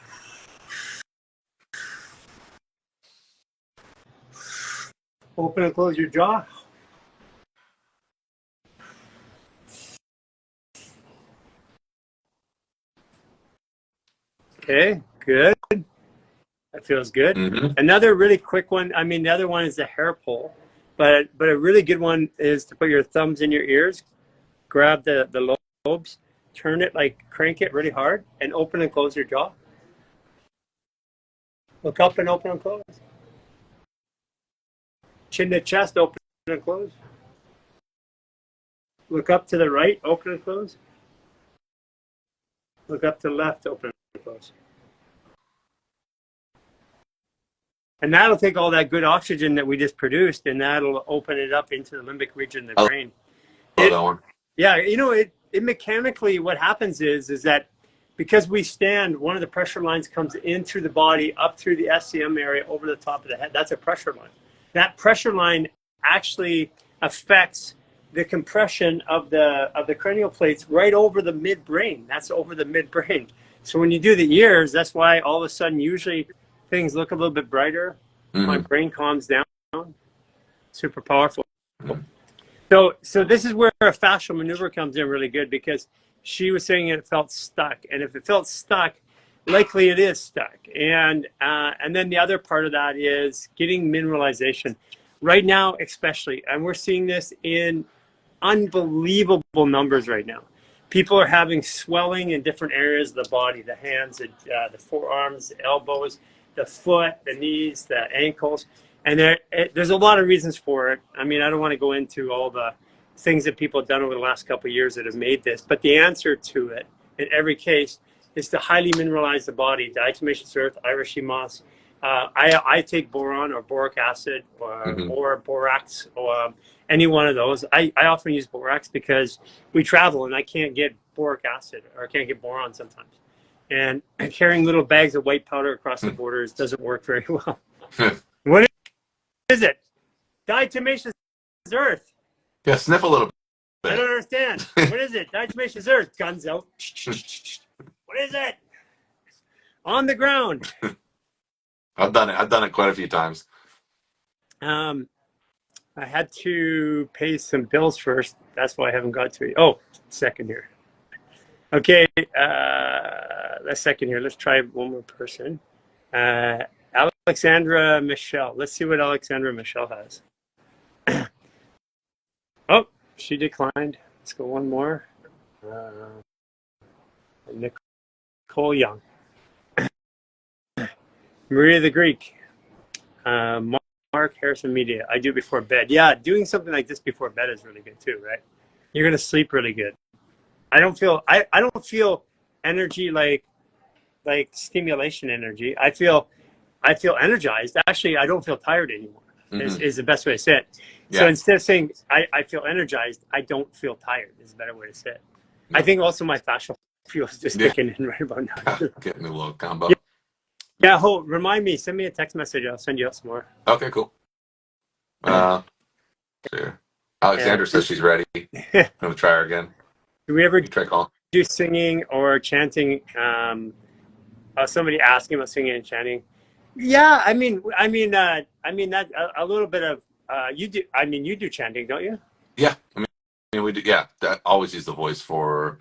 Open and close your jaw. Okay, good. That feels good. Mm-hmm. Another really quick one, I mean, the other one is the hair pull, but a really good one is to put your thumbs in your ears, grab the lobes, turn it, like crank it really hard, and open and close your jaw. Look up and open and close. Chin to chest, open and close. Look up to the right, open and close. Look up to the left, open and close. And that'll take all that good oxygen that we just produced, and that'll open it up into the limbic region of the brain. That one. Yeah, it mechanically, what happens is that because we stand, one of the pressure lines comes in through the body, up through the SCM area, over the top of the head. That's a pressure line. That pressure line actually affects the compression of the cranial plates right over the midbrain. That's over the midbrain. So when you do the ears, that's why all of a sudden usually things look a little bit brighter. Mm-hmm. My brain calms down. Super powerful. Mm-hmm. So this is where a fascial maneuver comes in really good, because she was saying it felt stuck, and if it felt stuck, likely it is stuck. And then the other part of that is getting mineralization. Right now, especially, and we're seeing this in unbelievable numbers right now. People are having swelling in different areas of the body, the hands, the forearms, the elbows, the foot, the knees, the ankles. And there's a lot of reasons for it. I mean, I don't want to go into all the things that people have done over the last couple of years that have made this, but the answer to it in every case is to highly mineralize the body. Diatomaceous earth, Irish sea moss. I take boron or boric acid or borax, or any one of those. I often use borax because we travel and I can't get boric acid, or I can't get boron sometimes. And carrying little bags of white powder across the borders doesn't work very well. What is it? Diatomaceous earth. Yeah, sniff a little bit. I don't understand. What is it? Diatomaceous earth. Guns out. What is it? On the ground. I've done it quite a few times. I had to pay some bills first. That's why I haven't got to it. Oh, second here. Okay, let's second here. Let's try one more person. Alexandra Michelle. Let's see what Alexandra Michelle has. Oh, she declined. Let's go one more. Nicole Young. Maria the Greek. Mark Harrison Media. I do before bed. Yeah, doing something like this before bed is really good too, right? You're gonna sleep really good. I don't feel energy like stimulation energy. I feel energized. Actually, I don't feel tired anymore. Is the best way to say it. Yeah. So instead of saying I feel energized, I don't feel tired is a better way to say it. Yeah. I think also my fascial fuel is just kicking in right about now. Getting a little combo. Yeah, remind me. Send me a text message. I'll send you out some more. Okay, cool. Sure. Alexandra says she's ready. I'm gonna try her again. Do we ever try calling? Do singing or chanting? Somebody asking about singing and chanting. Yeah, I mean that a little bit of you do. I mean, you do chanting, don't you? Yeah, I mean we do. Yeah, that always use the voice for,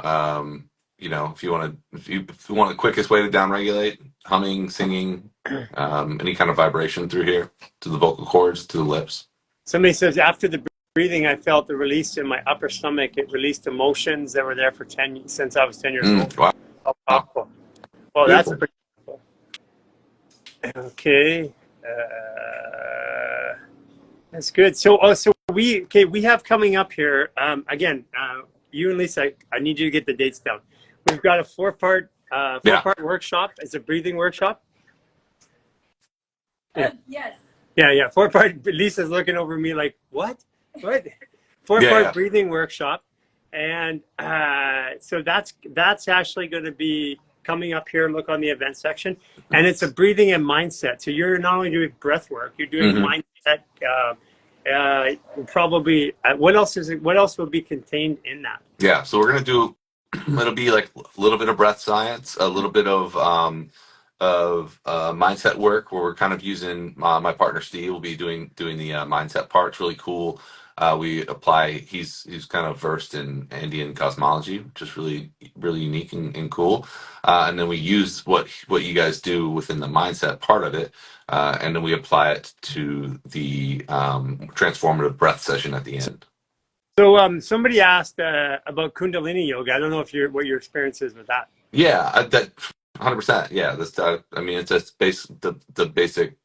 you know, if you want the quickest way to downregulate, humming, singing, any kind of vibration through here to the vocal cords, to the lips. Somebody says after the breathing, I felt the release in my upper stomach. It released emotions that were there for since I was 10 years old. Wow. Oh, powerful. Well, that's pretty cool. Okay. That's good. So we have coming up here, again, you and Lisa, I need you to get the dates down. We've got a four-part workshop. It's a breathing workshop. Yeah. Yes. Yeah. 4-part. Lisa's looking over me like, what? 4-part breathing workshop. And so that's actually going to be coming up here. Look on the event section. And it's a breathing and mindset. So you're not only doing breath work, you're doing mindset. Probably what else will be contained in that? Yeah, so we're going to do, it'll be like a little bit of breath science, a little bit of mindset work where we're kind of using my partner Steve will be doing the mindset part. It's really cool. We apply. He's kind of versed in Indian cosmology, which is really unique and cool. And then we use what you guys do within the mindset part of it, and then we apply it to the transformative breath session at the end. So somebody asked about Kundalini yoga. I don't know what your experience is with that. Yeah, that 100%. Yeah, this. I mean, it's the basic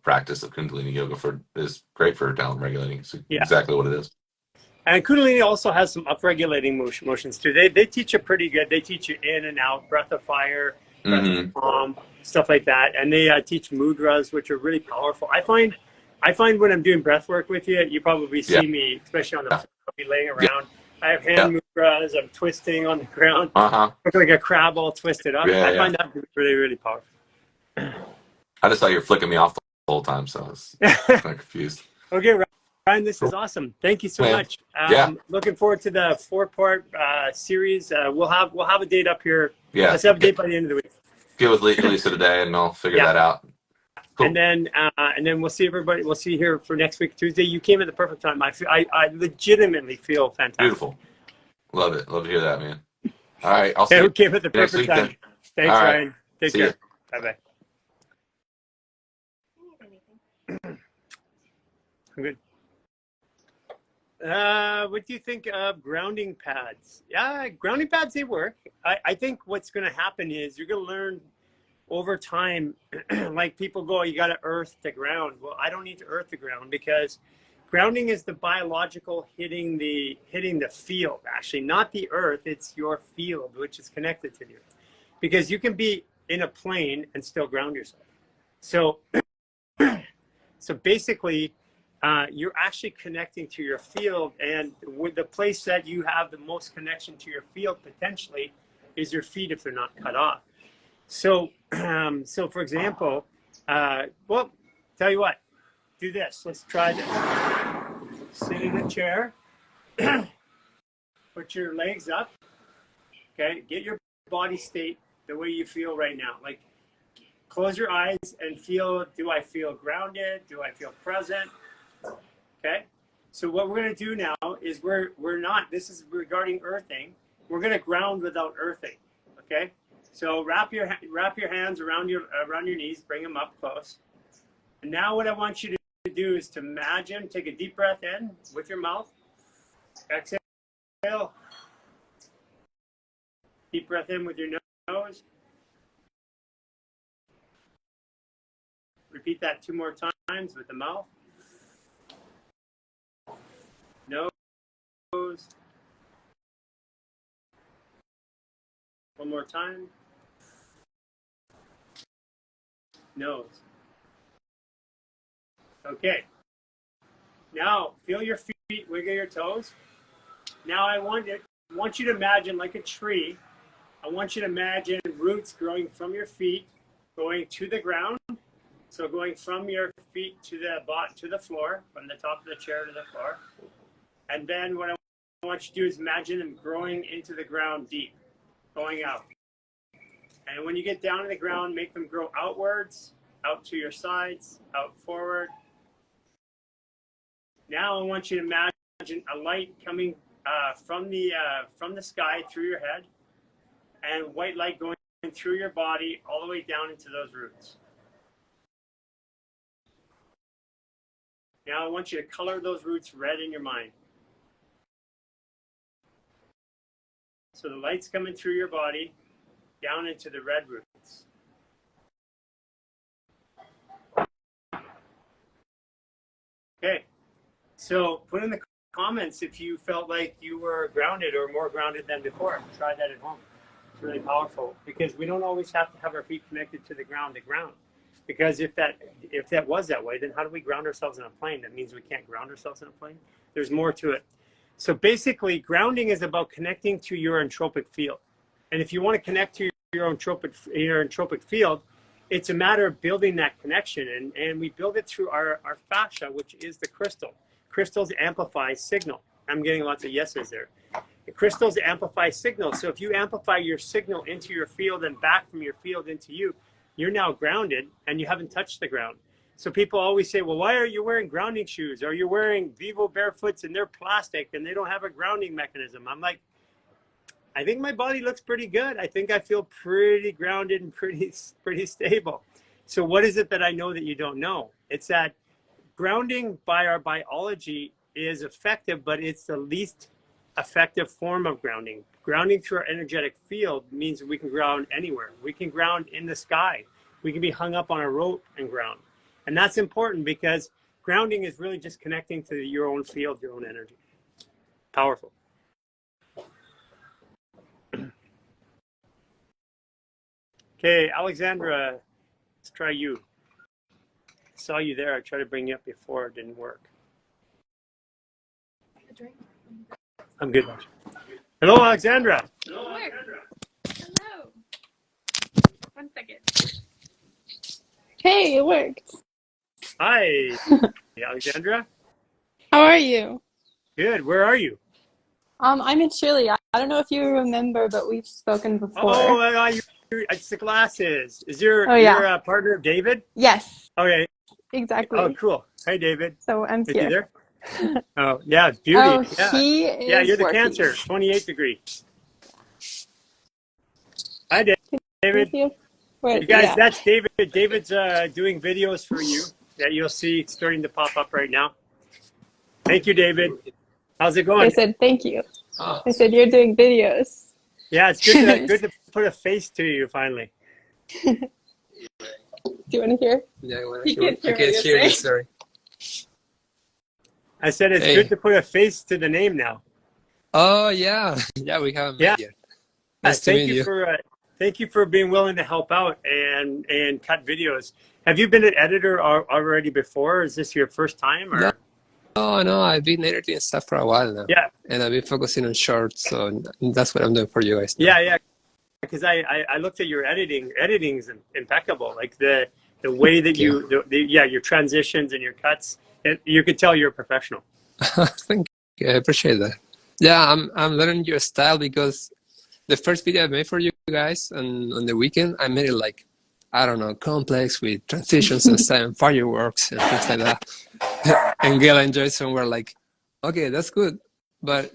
practice of Kundalini yoga is great for down regulating. It's exactly what it is. And Kundalini also has some upregulating motions too. They teach you pretty good. They teach you in and out, breath of fire, breath of calm, stuff like that. And they teach mudras, which are really powerful. I find when I'm doing breath work with you, you probably see me, especially on the floor, I'll be laying around. I have hand mudras. I'm twisting on the ground. Look like a crab all twisted up. I find that really, really powerful. I just thought you were flicking me off the whole time, so I was kind of confused. Okay, Ryan, this is awesome. Thank you so much. Looking forward to the 4-part series. We'll have a date up here. Yeah. Let's have a date by the end of the week. Get with Lisa today, and I'll figure that out. Cool. And then we'll see everybody. We'll see you here for next week, Tuesday. You came at the perfect time. I legitimately feel fantastic. Beautiful. Love it. Love to hear that, man. All right. I'll see you. You came at the perfect time. Then. Thanks, Ryan. Take care. Bye-bye. I'm good. What do you think of grounding pads? Yeah, grounding pads, they work. I think what's going to happen is you're going to learn over time, like people go, you got to earth the ground. Well, I don't need to earth the ground because grounding is the biological hitting the field, actually, not the earth. It's your field, which is connected to the earth. Because you can be in a plane and still ground yourself. So basically, you're actually connecting to your field, and with the place that you have the most connection to your field potentially is your feet if they're not cut off. So for example, well, tell you what, do this. Let's try this. Sit in a chair, put your legs up, okay? Get your body state the way you feel right now. Like, close your eyes and feel, do I feel grounded? Do I feel present? Okay? So what we're going to do now is this is regarding earthing. We're going to ground without earthing. Okay? So wrap your hands around your knees, bring them up close. And now what I want you to do is to imagine, take a deep breath in with your mouth. Exhale. Deep breath in with your nose. Repeat that 2 more times with the mouth. Nose. 1 more time. Nose. Okay. Now, feel your feet, wiggle your toes. Now I want you to imagine like a tree. I want you to imagine roots growing from your feet, going to the ground. So going from your feet to the floor, from the top of the chair to the floor. And then what I want you to do is imagine them growing into the ground deep, going out. And when you get down to the ground, make them grow outwards, out to your sides, out forward. Now I want you to imagine a light coming from the sky through your head, and white light going through your body all the way down into those roots. Now I want you to color those roots red in your mind. So the light's coming through your body, down into the red roots. Okay, so put in the comments if you felt like you were grounded or more grounded than before. Try that at home. It's really powerful because we don't always have to have our feet connected to the ground. Because if that was that way, then how do we ground ourselves in a plane? That means we can't ground ourselves in a plane. There's more to it. So basically, grounding is about connecting to your entropic field. And if you want to connect to your entropic field, it's a matter of building that connection. And we build it through our fascia, which is the crystal. Crystals amplify signal. I'm getting lots of yeses there. The crystals amplify signal. So if you amplify your signal into your field and back from your field into you, you're now grounded and you haven't touched the ground. So people always say, well, why are you wearing grounding shoes? Are you wearing Vivo barefoots and they're plastic and they don't have a grounding mechanism? I'm like, I think my body looks pretty good. I think I feel pretty grounded and pretty stable. So what is it that I know that you don't know? It's that grounding by our biology is effective, but it's the least effective form of grounding. Grounding through our energetic field means we can ground anywhere. We can ground in the sky. We can be hung up on a rope and ground. And that's important because grounding is really just connecting to your own field, your own energy. Powerful. Okay, Alexandra, let's try you. I saw you there. I tried to bring you up before. It didn't work. A drink? I'm good. Hello, Alexandra. Hello. 1 second. Hey, it worked. Hi, Alexandra. How are you? Good. Where are you? I'm in Chile. I don't know if you remember, but we've spoken before. Oh, it's the glasses. Is your partner David? Yes, Okay. exactly. Oh, cool. Hey, David. So I'm Is he here. there? Oh, yeah, it's beauty. Oh, Yeah. he is Yeah, you're the working. Cancer, 28 degree. Hi, David. Where, You guys, yeah. that's David. David's doing videos for you that you'll see starting to pop up right now. Thank you, David. How's it I going? said thank you. I said you're doing videos. Yeah, it's good to put a face to you finally. Do you want to hear? Yeah, I He can't hear I can what hear you're you, sorry. I said it's Hey. good to put a face to the name now. Oh, yeah. Yeah, we haven't met yet. Nice to meet you. Thank you for being willing to help out and cut videos. Have you been an editor already before? Or is this your first time? Or? No, I've been editing stuff for a while now. Yeah. And I've been focusing on shorts, so that's what I'm doing for you guys now. Yeah. Because I looked at your editing. Editing's impeccable. Like the way that your transitions and your cuts. You could tell you're a professional. Thank you. I appreciate that. Yeah, I'm learning your style because the first video I made for you guys on the weekend, I made it like, I don't know, complex with transitions and stuff and fireworks and things like that. and Gail and Jason were like, okay, that's good, but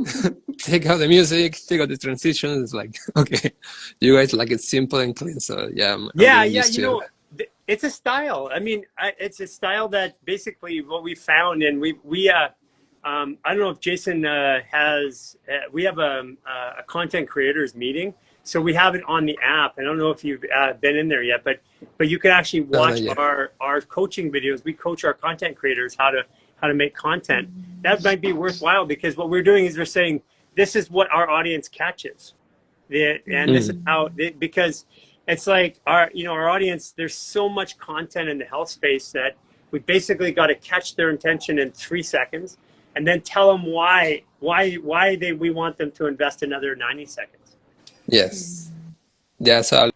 take out the music, take out the transitions. It's like, okay, you guys like it simple and clean. So yeah, I'm getting used to it. It's a style. I mean, it's a style that basically what we found, and I don't know if Jason has. We have a content creators meeting, so we have it on the app. I don't know if you've been in there yet, but you can actually watch our coaching videos. We coach our content creators how to make content. That might be worthwhile, because what we're doing is we're saying this is what our audience catches, and this is how because. It's like our audience, there's so much content in the health space that we basically got to catch their attention in 3 seconds and then tell them why we want them to invest another 90 seconds. Yes. Yeah, so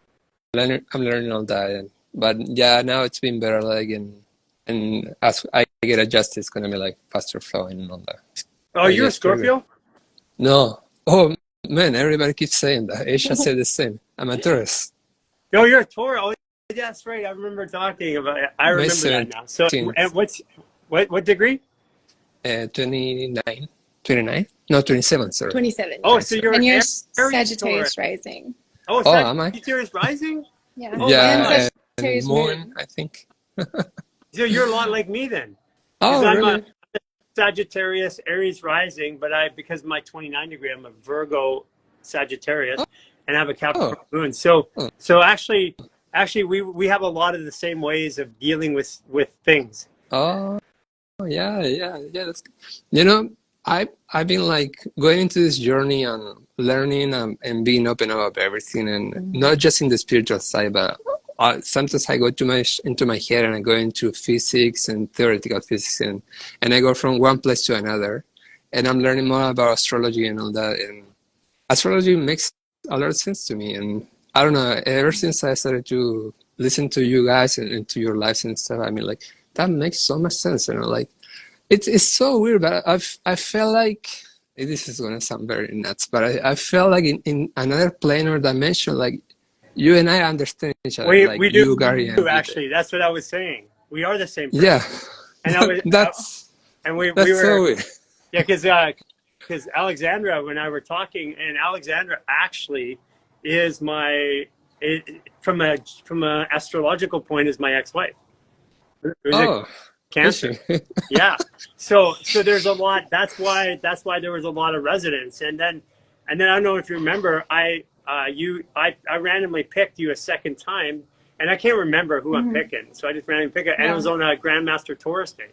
I'm learning all that. But yeah, now it's been better, like, and as I get adjusted, it's going to be like faster flowing and all that. Oh, you're a Scorpio? No. Oh, man, everybody keeps saying that. Aisha said the same. I'm a Taurus. No, you're a Taurus. Oh, that's right. I remember talking about it. I remember that now. So, and what degree? 29? No, 27, sorry. 27. Oh, so you're and you're Aries Sagittarius rising. Oh, am I? Sagittarius rising? Yeah. Oh, yeah, Sagittarius moon, I think. So you're a lot like me then. Oh, I'm really? a Sagittarius, Aries rising, but because of my 29 degree, I'm a Virgo Sagittarius. And I have a Capricorn moon. So actually we have a lot of the same ways of dealing with things. Oh, yeah. That's, I've been like going into this journey and learning and being open about everything, and not just in the spiritual side, but sometimes I go into my head and I go into physics and theoretical physics, and I go from one place to another, and I'm learning more about astrology and all that. And astrology makes a lot of sense to me, and I don't know, ever since I started to listen to you guys and to your lives and stuff, I mean, like, that makes so much sense, like, it's so weird, but I felt like, this is gonna sound very nuts, but I felt like in another plane or dimension, like, you and I understand each other. We do, you, Garry, and actually. That's what I was saying. We are the same person. Yeah, and that's we were so weird. Yeah, because Alexandra, when I were talking, and Alexandra actually is from a astrological point, is my ex-wife. Cancer. Yeah. So there's a lot. That's why there was a lot of resonance. And then I don't know if you remember, I randomly picked you a second time, and I can't remember who I'm picking. So I just randomly picked it, and it was on a Grandmaster Taurus day.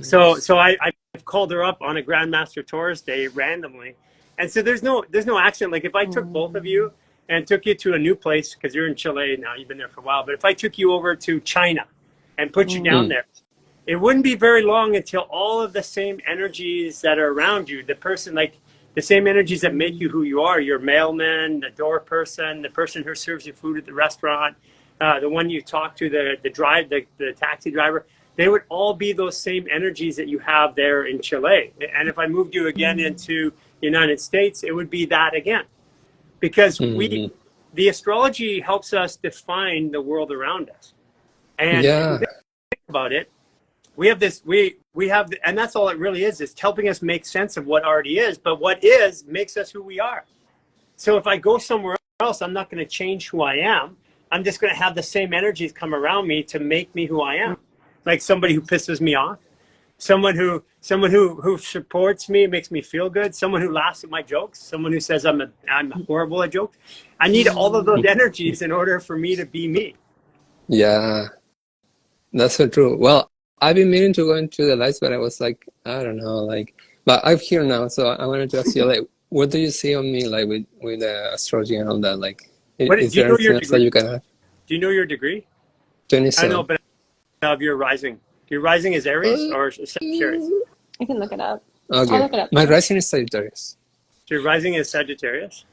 So I called her up on a Grandmaster Taurus day randomly, and so there's no accident. Like, if I took both of you and took you to a new place, because you're in Chile now, you've been there for a while, but if I took you over to China and put you down there, it wouldn't be very long until all of the same energies that are around you, the same energies that make you who you are, your mailman, the door person, the person who serves you food at the restaurant, the one you talk to, the taxi driver, they would all be those same energies that you have there in Chile. And if I moved you again into the United States, it would be that again. Because the astrology helps us define the world around us. And if you think about it, we have this, and that's all it really is helping us make sense of what already is, but what is makes us who we are. So if I go somewhere else, I'm not going to change who I am. I'm just going to have the same energies come around me to make me who I am. Like somebody who pisses me off, someone who supports me, makes me feel good, someone who laughs at my jokes, someone who says I'm horrible at jokes. I need all of those energies in order for me to be me. Yeah, that's so true. Well, I've been meaning to go into the lights, but I was like, I don't know, like, but I'm here now, so I wanted to ask you, like, what do you see on me, like, with the astrology and all that? Like, is there anything else that you can have? Do you know your degree? 27. I know, but of your rising. Your rising is Aries or Sagittarius? I can look it up. Okay. I'll look it up. My rising is Sagittarius. So your rising is Sagittarius?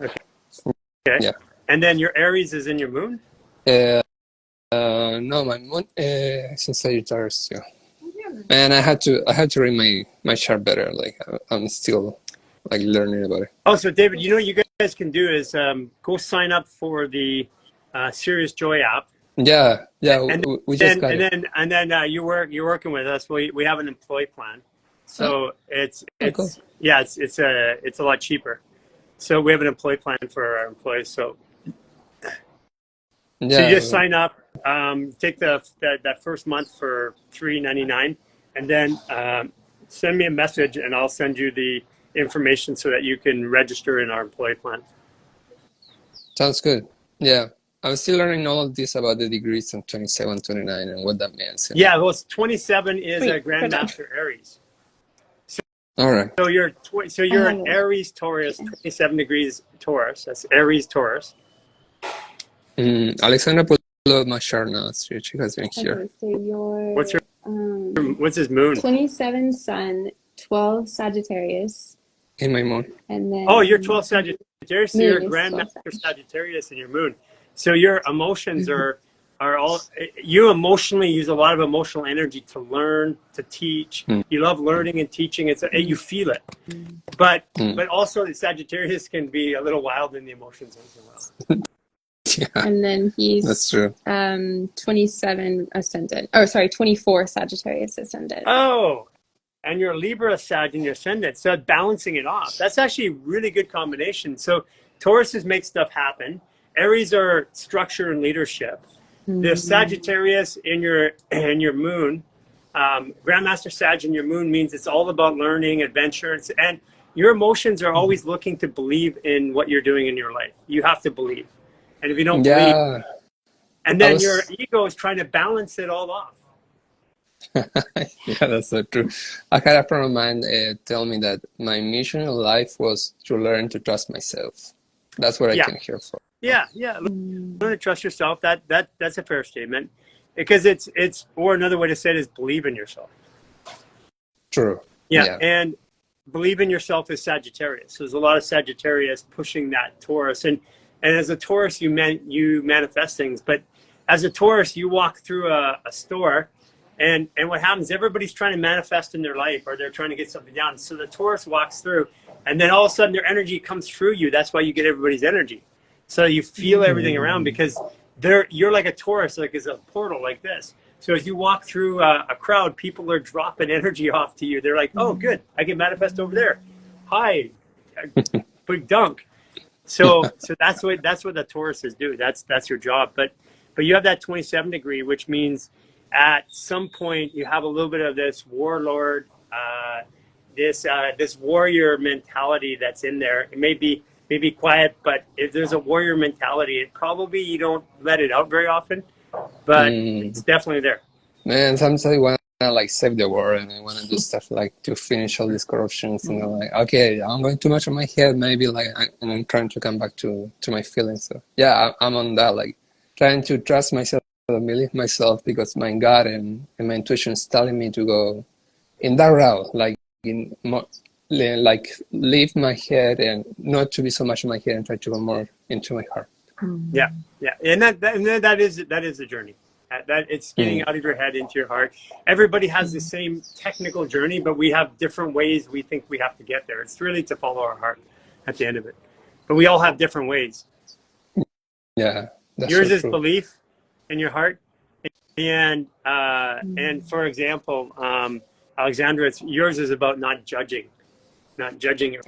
Okay. Yeah. And then your Aries is in your moon? No, my moon is in Sagittarius too. And I had to read my chart better. Like, I'm still like learning about it. Oh, so David, what you guys can do is go sign up for the Serious Joy app. Yeah, yeah, And we just got and it. then you're working with us. We have an employee plan, Oh, so oh, cool. it's a lot cheaper. So we have an employee plan for our employees. So you just Yeah, sign up, take that first month for $3.99, and then send me a message, and I'll send you the information so that you can register in our employee plan. sounds good. Yeah, I'm still learning all of this about the degrees on 27, 29, and what that means. Yeah, well, 27 is a Sweet. Good job. Grandmaster Aries. All right. So you're an Aries Taurus, 27 degrees Taurus. That's Aries Taurus. Alexandra put up my chart now. She has been here. Okay, so you're What's what's his moon? 27 Sun, 12 Sagittarius, In my moon. and Oh, you're then 12 Sagittarius. So moon you're a is 12 Grandmaster Sag. Sagittarius in your moon. So your emotions are all, you emotionally use a lot of emotional energy to learn, to teach. You love learning and teaching. You feel it. But also the Sagittarius can be a little wild in the emotions as well. Yeah, And then that's he's true. 27 Ascendant. Oh, sorry, 24 Sagittarius Ascendant. Oh, and you're Libra Sag in your ascendant. So balancing it off. That's actually a really good combination. So Tauruses make stuff happen. Aries are structure and leadership. The Sagittarius in your moon, Grandmaster Sag in your moon means it's all about learning, adventure, and your emotions are always looking to believe in what you're doing in your life. You have to believe. And if you don't believe, Yeah, and then your ego is trying to balance it all off. yeah, that's so true. I had a friend of mine tell me that my mission in life was to learn to trust myself. That's what I Yeah. came here for. Yeah. Learn to trust yourself. That's a fair statement, because or another way to say it is believe in yourself. True. Yeah. And believe in yourself is Sagittarius. So there's a lot of Sagittarius pushing that Taurus, and as a Taurus, you manifest things. But as a Taurus, you walk through a store, and what happens? Everybody's trying to manifest in their life, or they're trying to get something down. So the Taurus walks through, and then all of a sudden their energy comes through you. That's why you get everybody's energy. So you feel everything around, because you're like a Taurus, like is a portal like this. So as you walk through a crowd, people are dropping energy off to you. They're like, oh, good, I can manifest over there. Hi, big dunk. So that's what the Tauruses do. That's your job. But you have that 27 degree, which means at some point you have a little bit of this warlord, this warrior mentality that's in there. It may be quiet, but if there's a warrior mentality, it probably you don't let it out very often, but it's definitely there. Man, sometimes I want to like save the world, and I want to do stuff like to finish all these corruptions, and I'm like, okay, I'm going too much on my head, maybe and I'm trying to come back to my feelings. So yeah, I'm on that, like trying to trust myself, believe myself, because my gut and my intuition is telling me to go in that route, like in more, like leave my head and not to be so much in my head and try to go more into my heart. Yeah, and that is the journey. That it's getting out of your head into your heart. Everybody has the same technical journey, but we have different ways we think we have to get there. It's really to follow our heart at the end of it. But we all have different ways. Yeah, that's yours so is true. belief in your heart, and for example, Alexandra, yours is about not judging your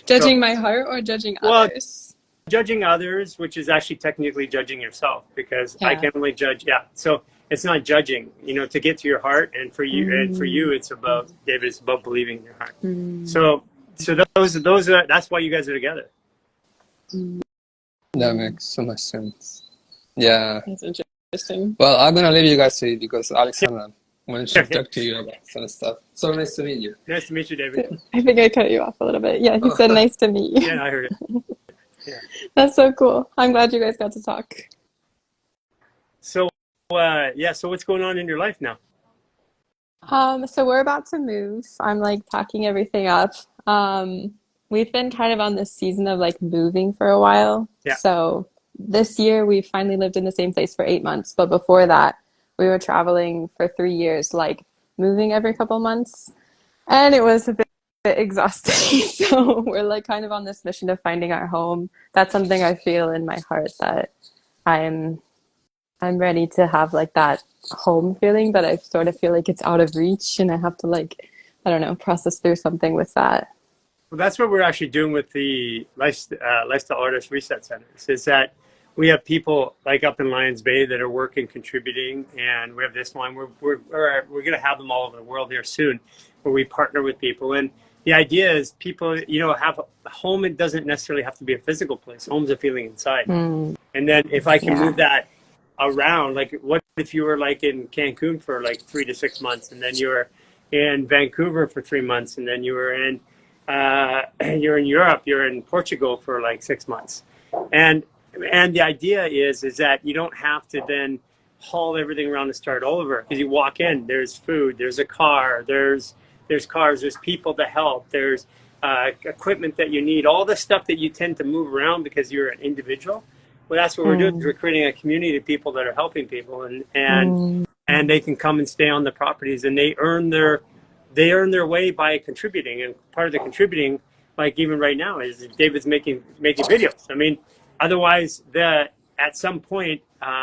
Judging my heart or judging others? Judging others, which is actually technically judging yourself, because I can only judge. Yeah, so it's not judging. To get to your heart, and for you, it's about David. It's about believing in your heart. So those are. That's why you guys are together. That makes so much sense. Yeah. That's interesting. Well, I'm gonna leave you guys to it because Alexandra wants to talk to you about some stuff. So nice to meet you. Nice to meet you, David. I think I cut you off a little bit. Yeah, he said nice to meet you. Yeah, I heard it. Yeah. That's so cool. I'm glad you guys got to talk. So, so what's going on in your life now? So we're about to move. I'm like packing everything up. We've been kind of on this season of like moving for a while. Yeah. So this year we finally lived in the same place for 8 months. But before that, we were traveling for 3 years, like moving every couple months. And it was a bit exhausting. So we're like kind of on this mission of finding our home. That's something I feel in my heart that I'm I'm ready to have like that home feeling, but I sort of feel like it's out of reach and I have to like, I don't know, process through something with that. Well, that's what we're actually doing with the Lifestyle Artist Reset Centers, is that we have people like up in Lions Bay that are working, contributing, and we have this one. We're going to have them all over the world here soon, where we partner with people. And the idea is people, have a home. It doesn't necessarily have to be a physical place. Home's a feeling inside. Mm, And then if I can yeah. move that around, like what if you were like in Cancun for like 3 to 6 months, and then you were in Vancouver for 3 months, and then you were in you're in Europe, you're in Portugal for like 6 months, and the idea is that you don't have to then haul everything around and start all over, because you walk in, there's food, there's a car, there's cars, there's people to help, there's equipment that you need, all the stuff that you tend to move around because you're an individual. Well, that's what we're doing. We're creating a community of people that are helping people, and they can come and stay on the properties, and they earn their way by contributing. And part of the contributing, like even right now, is David's making videos. I mean, otherwise, at some point,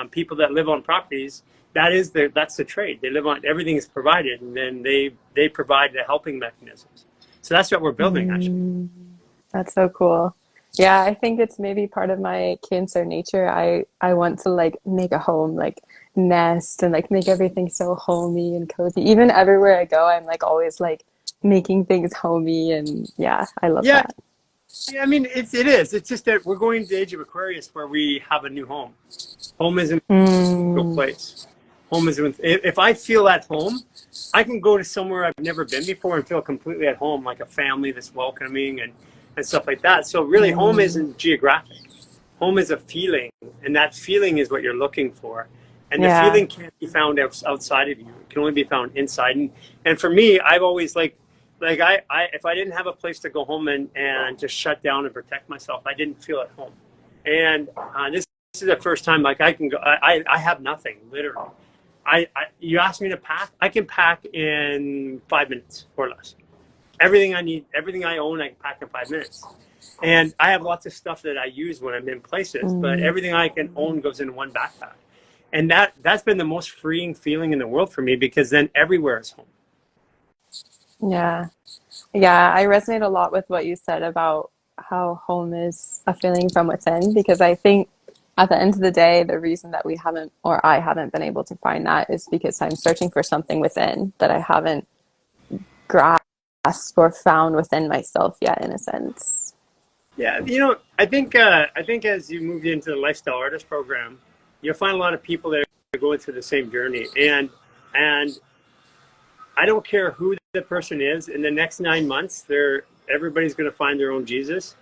people that live on properties, that's the trade. They live on, everything is provided, and then they provide the helping mechanisms. So that's what we're building, actually. That's so cool. Yeah, I think it's maybe part of my Cancer nature. I want to like make a home, like nest and like make everything so homey and cozy. Even everywhere I go, I'm like always like making things homey, and yeah, I love that. Yeah, I mean, it is. It's just that we're going to the age of Aquarius where we have a new home. Home isn't a physical place. Home is, if I feel at home, I can go to somewhere I've never been before and feel completely at home, like a family that's welcoming and stuff like that. So really, home isn't geographic. Home is a feeling, and that feeling is what you're looking for. And the feeling can't be found outside of you. It can only be found inside. And for me, I've always I if I didn't have a place to go home and just shut down and protect myself, I didn't feel at home. And this is the first time like I can go. I have nothing, literally. You ask me to pack, I can pack in 5 minutes or less. Everything I need, everything I own, I can pack in 5 minutes. And I have lots of stuff that I use when I'm in places, but everything I can own goes in one backpack. And that's been the most freeing feeling in the world for me, because then everywhere is home. Yeah. Yeah, I resonate a lot with what you said about how home is a feeling from within, because I think at the end of the day, the reason that I haven't been able to find that is because I'm searching for something within that I haven't grasped or found within myself yet, in a sense. Yeah, I think as you move into the Lifestyle Artist program, you'll find a lot of people that are going through the same journey. And I don't care who the person is, in the next 9 months, everybody's going to find their own Jesus.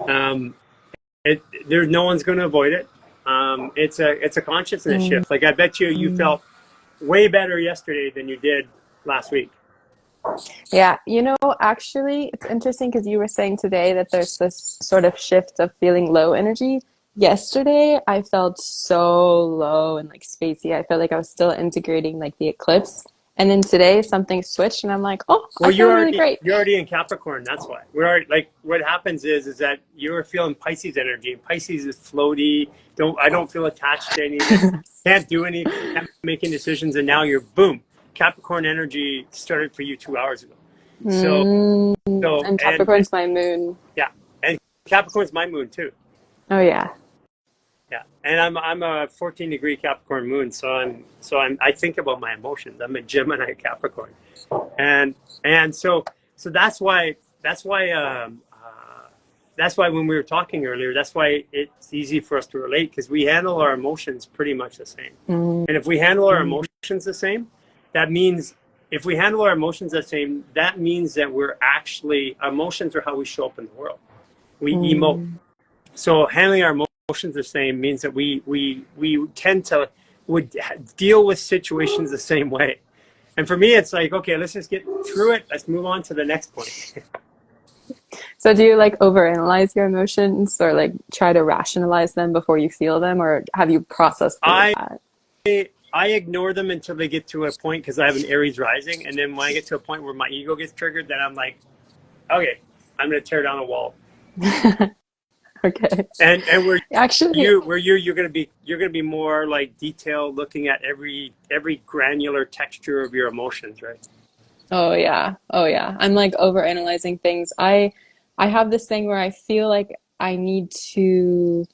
There's no one's going to avoid it. It's a consciousness shift. Like I bet you felt way better yesterday than you did last week. Yeah, actually, it's interesting because you were saying today that there's this sort of shift of feeling low energy. Yesterday, I felt so low and like spacey. I felt like I was still integrating like the eclipse. And then today, something switched, and I'm like, oh, I feel really great. You're already in Capricorn. That's why. We're already, like, what happens is that you're feeling Pisces energy. Pisces is floaty. I don't feel attached to anything. Can't do anything. Can't make any decisions. And now you're boom. Capricorn energy started for you 2 hours ago. And Capricorn's my moon. Yeah, and Capricorn's my moon too. Oh yeah. Yeah, and I'm a 14-degree Capricorn moon, so I think about my emotions. I'm a Gemini Capricorn, and so that's why when we were talking earlier, that's why it's easy for us to relate, because we handle our emotions pretty much the same. And if we handle our emotions the same, that means that we're actually, emotions are how we show up in the world. We emote. So handling our emotions the same means that we tend to would deal with situations the same way. And for me, it's like, okay, let's just get through it. Let's move on to the next point. So do you like overanalyze your emotions, or like try to rationalize them before you feel them, or have you processed that? I ignore them until they get to a point, because I have an Aries rising. And then when I get to a point where my ego gets triggered, then I'm like, okay, I'm going to tear down a wall. Okay. And where Actually, you're gonna be more like detailed, looking at every granular texture of your emotions, right? oh yeah. Oh yeah. I'm like overanalyzing things. I have this thing where I feel like I need to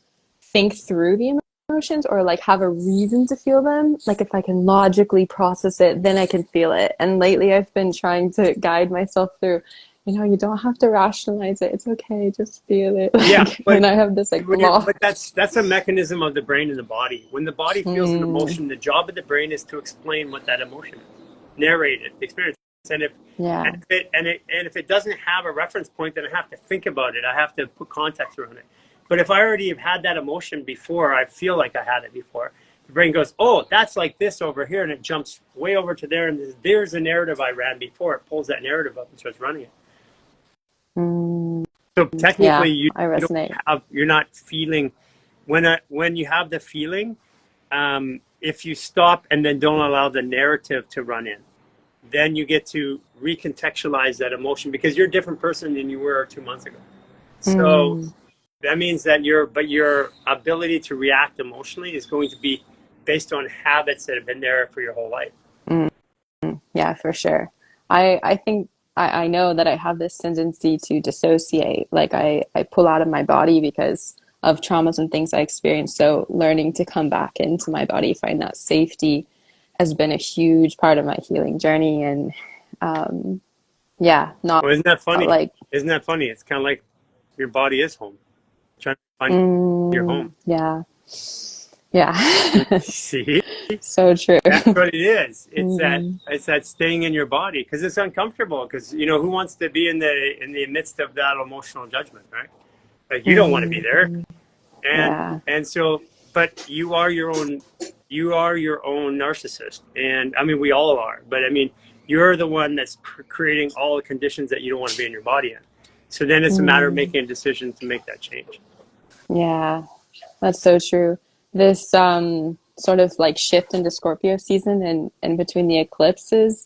think through the emotions or like have a reason to feel them. Like if I can logically process it, then I can feel it. And lately I've been trying to guide myself through, you don't have to rationalize it. It's okay, just feel it. Yeah, Like, and I have this like block. but that's a mechanism of the brain and the body. When the body feels an Mm, emotion, the job of the brain is to explain what that emotion is, narrate it, experience. And if yeah. and if it doesn't have a reference point, then I have to think about it. I have to put context around it. But if I already have had that emotion before, I feel like I had it before. The brain goes, "Oh, that's like this over here," and it jumps way over to there. And there's a narrative I ran before. It pulls that narrative up and starts running it. Mm, So technically, yeah, I you don't resonate. you're not feeling when you have the feeling. If you stop and then don't allow the narrative to run in, then you get to recontextualize that emotion because you're a different person than you were 2 months ago. So Mm, that means that your ability to react emotionally is going to be based on habits that have been there for your whole life. mm, yeah, for sure. I think I know that I have this tendency to dissociate. Like I pull out of my body because of traumas and things I experienced. So learning to come back into my body, find that safety has been a huge part of my healing journey. And um, yeah, not Well, isn't that funny? like, Isn't that funny? It's kind of like your body is home. Trying to find your home. yeah, yeah. See? So true. That's what it is. Mm, It's that staying in your body because it's uncomfortable. Because who wants to be in the midst of that emotional judgment, right? Like you don't want to be there, mm, and yeah. and so, but you are your own narcissist, and I mean we all are. But I mean you're the one that's creating all the conditions that you don't want to be in your body in. So then it's a matter of Mm, making a decision to make that change. yeah. That's so true. This sort of like shift into Scorpio season and between the eclipses,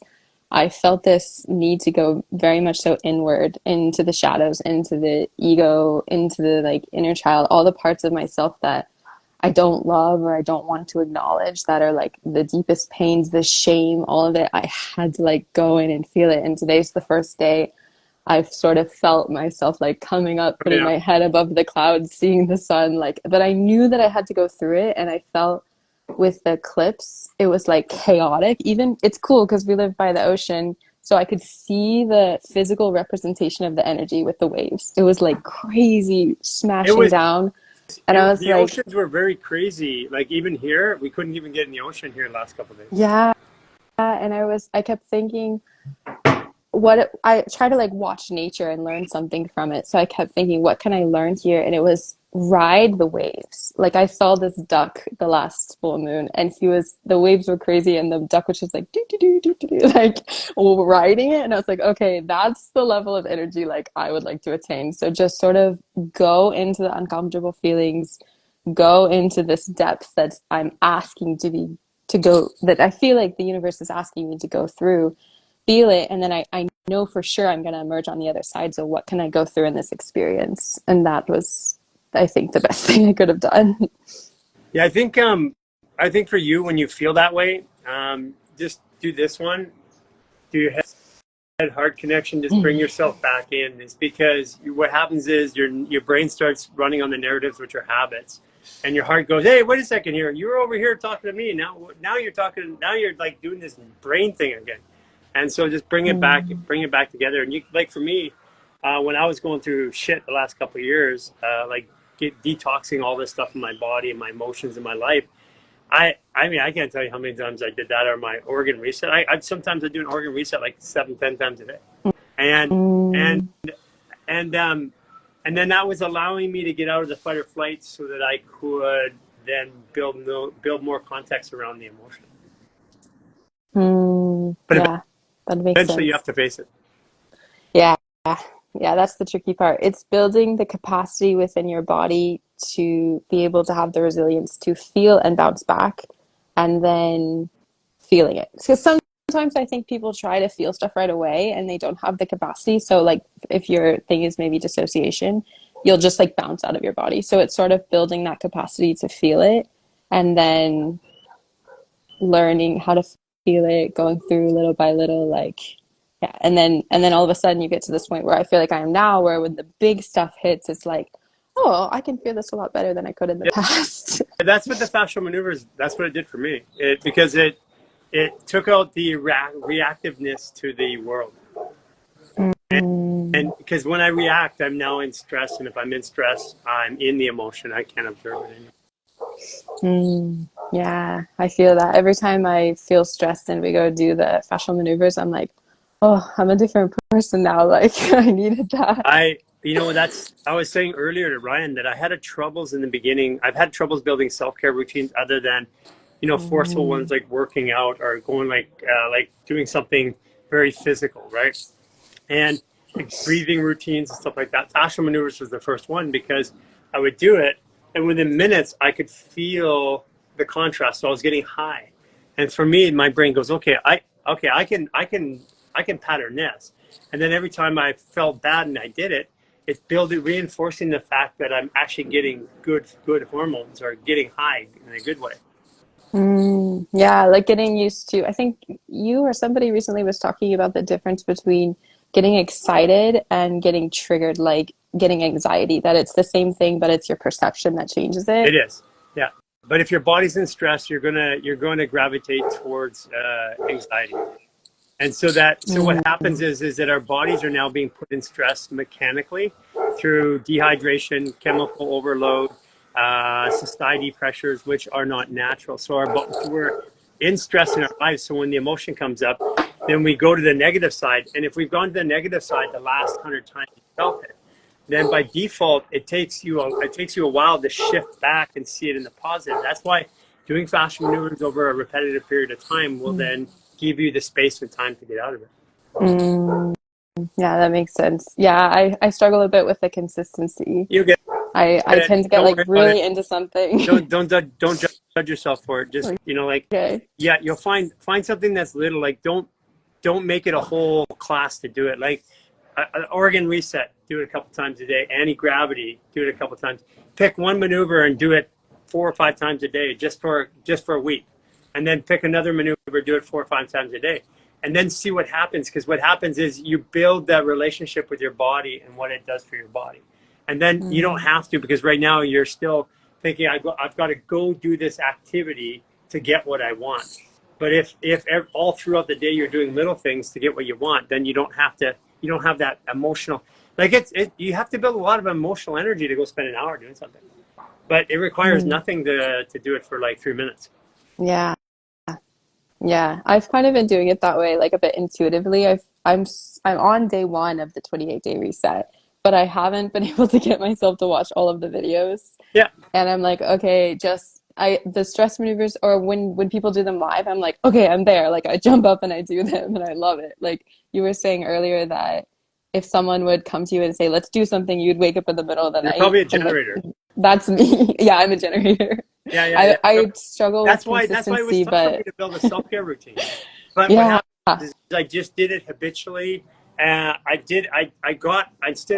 I felt this need to go very much so inward into the shadows, into the ego, into the like inner child, all the parts of myself that I don't love or I don't want to acknowledge that are like the deepest pains, the shame, all of it. I had to like go in and feel it. And today's the first day I've sort of felt myself like coming up, I putting mean, my head above the clouds, seeing the sun, like that. I knew that I had to go through it. And I felt with the eclipse, it was like chaotic. Even it's cool because we live by the ocean. So I could see the physical representation of the energy with the waves. It was like crazy it smashing was down. And I was the like, oceans were very crazy. Like even here, we couldn't even get in the ocean here the last couple of days. yeah. And I kept thinking, I try to like watch nature and learn something from it. So I kept thinking, what can I learn here? And it was ride the waves. Like I saw this duck the last full moon and the waves were crazy and the duck was just like do do do do do like riding it. And I was like, okay, that's the level of energy like I would like to attain. So just sort of go into the uncomfortable feelings, go into this depth that I'm asking to go, that I feel like the universe is asking me to go through, feel it, and then I know for sure I'm going to emerge on the other side. So what can I go through in this experience? And that was, I think, the best thing I could have done. Yeah, I think for you when you feel that way, just do this one. Do your head heart connection. Just bring yourself back in. It's because what happens is your brain starts running on the narratives, which are habits, and your heart goes, "Hey, wait a second here. You were over here talking to me. Now you're talking. Now you're like doing this brain thing again." And so just bring it back together. And you, like for me, when I was going through shit the last couple of years, like detoxing all this stuff in my body and my emotions in my life, I mean, I can't tell you how many times I did that or my organ reset. Sometimes I do an organ reset like 7-10 times a day. And, and, and then that was allowing me to get out of the fight or flight so that I could then build more context around the emotion. But Yeah, that makes eventually you sense. have to face it. Yeah. Yeah, that's the tricky part. It's building the capacity within your body to be able to have the resilience to feel and bounce back and then feeling it. Because sometimes I think people try to feel stuff right away and they don't have the capacity. So like if your thing is maybe dissociation, you'll just like bounce out of your body. So it's sort of building that capacity to feel it, and then learning how to feel it, going through little by little, like, yeah. And then all of a sudden you get to this point where I feel like I am now, where when the big stuff hits, it's like, oh, I can feel this a lot better than I could in the past. That's what the fascial maneuvers, that's what it did for me. Because it took out the reactiveness to the world. And because when I react, I'm now in stress. And if I'm in stress, I'm in the emotion. I can't observe it anymore. Yeah, I feel that. Every time I feel stressed and we go do the fascial maneuvers, I'm like, oh, I'm a different person now. Like, I needed that. I was saying earlier to Ryan that I had troubles in the beginning. I've had troubles building self-care routines other than, forceful ones like working out or going like doing something very physical, right? And like breathing routines and stuff like that. Fascial maneuvers was the first one because I would do it, and within minutes I could feel the contrast. So I was getting high, and for me, my brain goes, I can pattern this. And then every time I felt bad and I did it, it's reinforcing the fact that I'm actually getting good hormones or getting high in a good way. Yeah, like getting used to, I think you or somebody recently was talking about the difference between getting excited and getting triggered, like getting anxiety, that it's the same thing, but it's your perception that changes it. It is, yeah. But if your body's in stress, you're gonna gravitate towards anxiety. And so what happens is that our bodies are now being put in stress mechanically through dehydration, chemical overload, society pressures, which are not natural. So we're in stress in our lives. So when the emotion comes up, then we go to the negative side. And if we've gone to the negative side the last 100 times you felt it, then by default, it takes you a while to shift back and see it in the positive. That's why doing fascial maneuvers over a repetitive period of time will then give you the space and time to get out of it. Yeah, that makes sense. Yeah, I struggle a bit with the consistency. I tend to get like really into something. Don't judge yourself for it. Just you'll find something that's little. Like don't make it a whole class to do it. Like organ reset, do it a couple times a day. Anti-gravity, do it a couple times. Pick one maneuver and do it 4 or 5 times a day, just for a week. And then pick another maneuver, do it 4 or 5 times a day, and then see what happens. Because what happens is you build that relationship with your body and what it does for your body. And then you don't have to, because right now you're still thinking, I've got to go do this activity to get what I want. But if all throughout the day you're doing little things to get what you want, then you don't have that emotional, you have to build a lot of emotional energy to go spend an hour doing something. But it requires nothing to do it for like 3 minutes. Yeah, I've kind of been doing it that way, like a bit intuitively. I'm on day 1 of the 28-day reset, but I haven't been able to get myself to watch all of the videos. Yeah. And I'm like, okay, the stress maneuvers, or when people do them live, I'm like, okay, I'm there. Like I jump up and I do them and I love it. Like you were saying earlier that if someone would come to you and say, let's do something, you'd wake up in the middle of the night. You're probably a generator. That's me. Yeah, I'm a generator. Yeah. I struggle with consistency, that's why it was tough for me to build a self-care routine. But what happened is I just did it habitually. Instead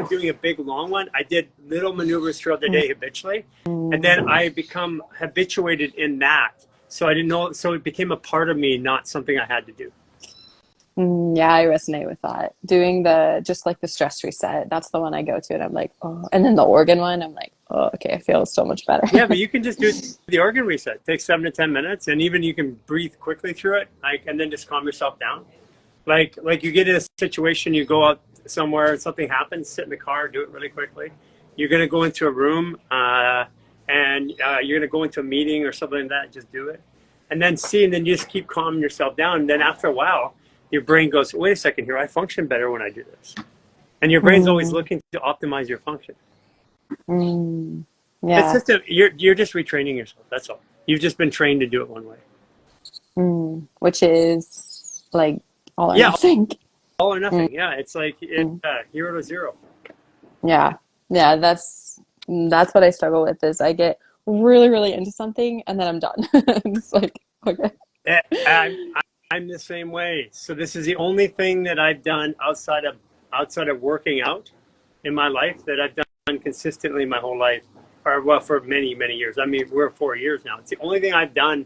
of doing a big long one, I did little maneuvers throughout the day habitually. And then I become habituated in that. So I didn't know, so it became a part of me, not something I had to do. Yeah, I resonate with that. Doing the stress reset, that's the one I go to, and I'm like, oh. And then the organ one, I'm like, oh, okay, I feel so much better. Yeah, but you can just do the organ reset. It takes 7 to 10 minutes, and even you can breathe quickly through it, and then just calm yourself down. Like you get in a situation, you go out somewhere, something happens, sit in the car, do it really quickly. You're gonna go into a room, and you're gonna go into a meeting or something like that. Just do it, and then you just keep calming yourself down. And then after a while, your brain goes, wait a second here, I function better when I do this. And your brain's always looking to optimize your function. Yeah. It's just you're just retraining yourself. That's all. You've just been trained to do it one way. Which is like all or nothing. All or nothing. Yeah. It's like 0 to 0. Yeah. That's what I struggle with, is I get really, really into something and then I'm done. It's like, okay. I'm the same way. So this is the only thing that I've done outside of working out in my life that I've done consistently my whole life, or well, for many, many years. I mean, we're 4 years now. It's the only thing I've done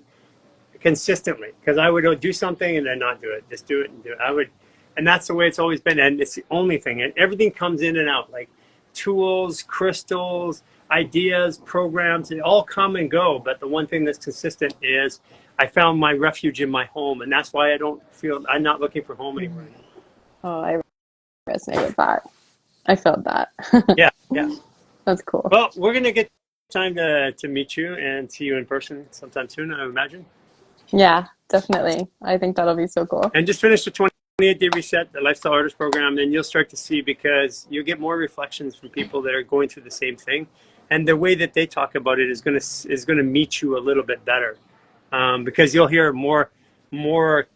consistently, because I would do something and then not do it, just do it and do it. And that's the way it's always been. And it's the only thing, and everything comes in and out, like tools, crystals, ideas, programs, they all come and go. But the one thing that's consistent is I found my refuge in my home. And that's why I'm not looking for home anymore. Oh, I resonate with that. I felt that. Yeah, yeah. That's cool. Well, we're going to get time to meet you and see you in person sometime soon, I imagine. Yeah, definitely. I think that'll be so cool. And just finish the 28-day reset, the Lifestyle Artist Program, and you'll start to see, because you'll get more reflections from people that are going through the same thing. And the way that they talk about it is going to meet you a little bit better, because you'll hear more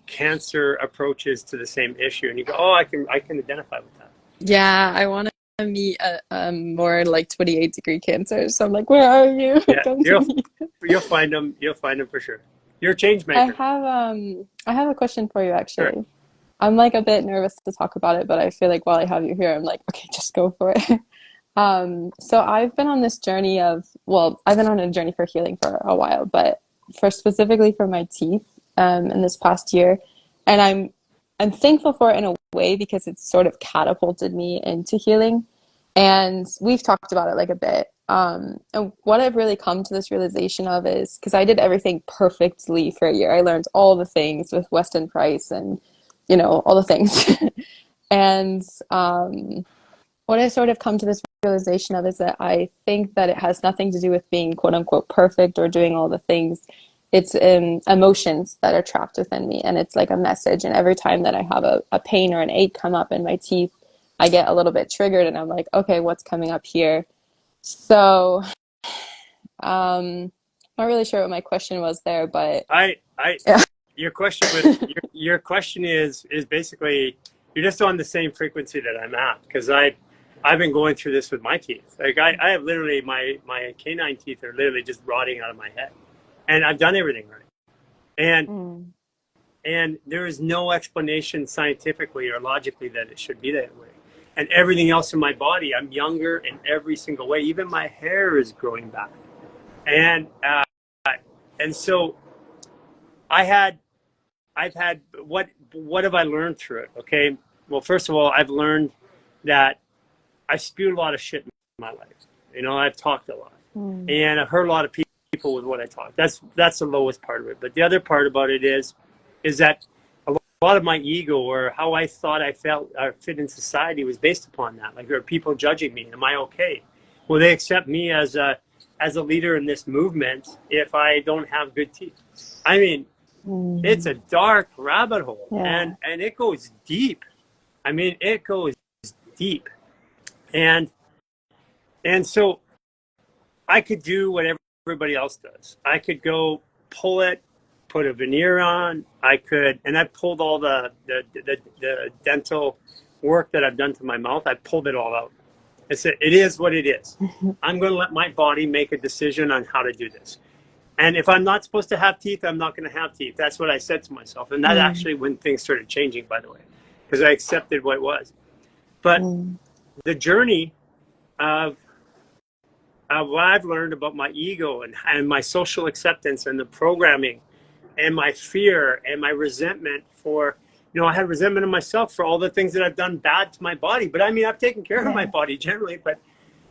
cancer approaches to the same issue, and you go, oh, I can identify with that. Yeah, I want to meet a more like 28-degree Cancer. So I'm like, where are you? Yeah, Come to me. You'll find them. You'll find them for sure. You're a change maker. I have a question for you, actually. Sure. I'm like a bit nervous to talk about it, but I feel like while I have you here, I'm like, okay, just go for it. So I've been on this journey I've been on a journey for healing for a while, but specifically for my teeth, in this past year. And I'm thankful for it in a way, because it's sort of catapulted me into healing. And we've talked about it like a bit. And what I've really come to this realization of is, because I did everything perfectly for a year. I learned all the things with Weston Price and, all the things. And what I sort of come to this realization of is that I think that it has nothing to do with being quote unquote perfect or doing all the things. It's emotions that are trapped within me, and it's like a message. And every time that I have a pain or an ache come up in my teeth, I get a little bit triggered, and I'm like, okay, what's coming up here? So, not really sure what my question was there, but yeah. Your question is basically, you're just on the same frequency that I'm at, because I've been going through this with my teeth. Like I have literally my canine teeth are literally just rotting out of my head, and I've done everything right, and there is no explanation scientifically or logically that it should be that way. And everything else in my body, I'm younger in every single way. Even my hair is growing back, and so I've had what have I learned through it? Okay, well, first of all, I've learned that I spewed a lot of shit in my life. I've talked a lot, and I've hurt a lot of people with what I talk. That's the lowest part of it. But the other part about it is that a lot of my ego, or how I thought I felt or fit in society, was based upon that. Like, there are people judging me. Am I okay? Will they accept me as a leader in this movement if I don't have good teeth? I mean, it's a dark rabbit hole, and it goes deep. I mean, it goes deep, and so I could do what everybody else does. I could go pull it, put a veneer on. And I pulled all the dental work that I've done to my mouth. I pulled it all out. I said, it is what it is. I'm going to let my body make a decision on how to do this. And if I'm not supposed to have teeth, I'm not going to have teeth. That's what I said to myself. And that actually when things started changing, by the way, because I accepted what it was. But the journey of what I've learned about my ego and my social acceptance and the programming and my fear and my resentment for, I had resentment of myself for all the things that I've done bad to my body. But I mean, I've taken care of my body generally, but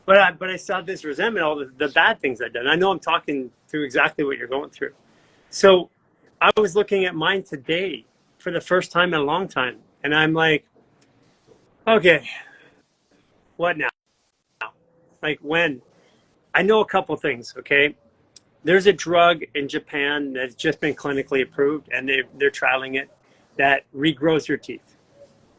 I saw this resentment, all the bad things I've done. I know I'm talking through exactly what you're going through. So I was looking at mine today for the first time in a long time. And I'm like, okay, what now? Like, when? I know a couple things, okay? There's a drug in Japan that's just been clinically approved, and they're trialing it, that regrows your teeth.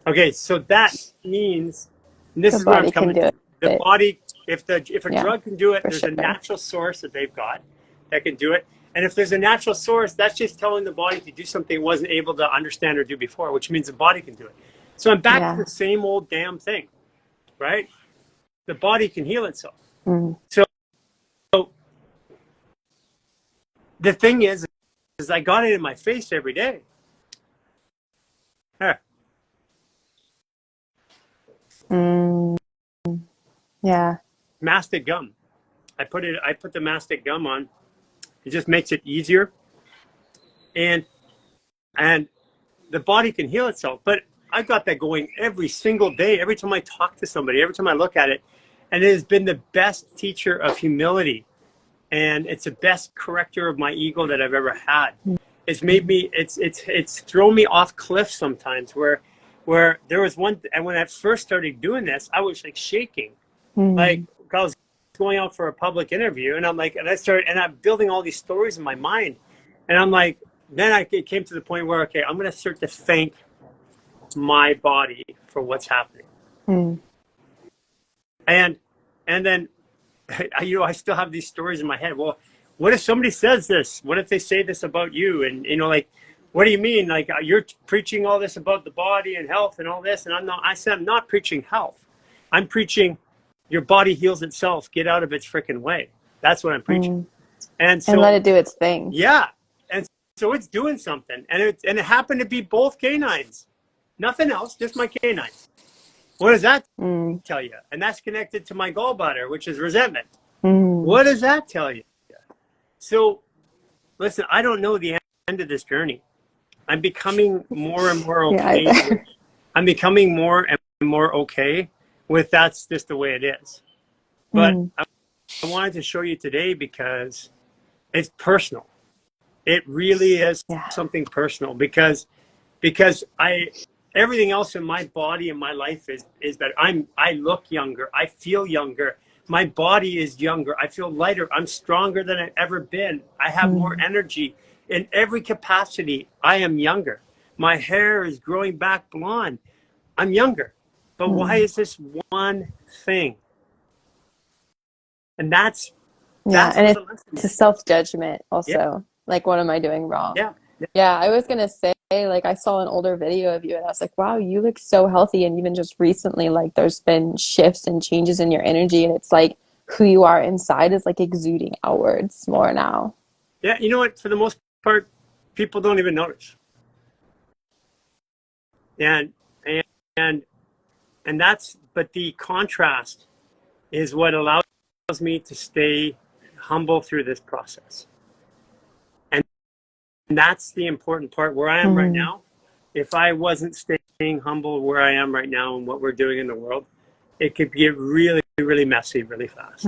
Okay, so that means, and this is where I'm coming to. The body, if a drug can do it, there's a natural source that they've got that can do it. And if there's a natural source, that's just telling the body to do something it wasn't able to understand or do before, which means the body can do it. So I'm back to the same old damn thing, right? The body can heal itself. So the thing is I got it in my face every day. Yeah. mastic gum. I put the mastic gum on. It just makes it easier, and the body can heal itself. But I got that going every single day, every time I talk to somebody, every time I look at it. And it has been the best teacher of humility. And it's the best corrector of my ego that I've ever had. It's made me, it's thrown me off cliffs sometimes where there was one, and when I first started doing this, I was like shaking. Like I was going out for a public interview, and I'm like, and I'm building all these stories in my mind. And I'm like, then it came to the point where, okay, I'm going to start to thank my body for what's happening. And then, I still have these stories in my head. Well, what if somebody says this? What if they say this about you? And, like, what do you mean? Like, you're preaching all this about the body and health and all this. And I said, I'm not preaching health. I'm preaching your body heals itself. Get out of its freaking way. That's what I'm preaching. And let it do its thing. Yeah. And so it's doing something. And it happened to be both canines. Nothing else, just my canines. What does that tell you? And that's connected to my gallbladder, which is resentment. What does that tell you? So, listen, I don't know the end of this journey. I'm becoming more and more okay. I'm becoming more and more okay with that's just the way it is. But I wanted to show you today because it's personal. It really is something personal because everything else in my body and my life is better. I look younger. I feel younger. My body is younger. I feel lighter. I'm stronger than I've ever been. I have more energy in every capacity. I am younger. My hair is growing back blonde. I'm younger. But why is this one thing? And that's and it's a self-judgment also. Like, what am I doing wrong? Yeah, I was gonna say, like, I saw an older video of you and I was like, wow, you look so healthy. And even just recently, like, there's been shifts and changes in your energy, and it's like who you are inside is like exuding outwards more now. Yeah, you know what? For the most part, people don't even notice. And that's, but the contrast is what allows me to stay humble through this process. And that's the important part where I am right now. If I wasn't staying humble where I am right now and what we're doing in the world, it could get really, really messy really fast.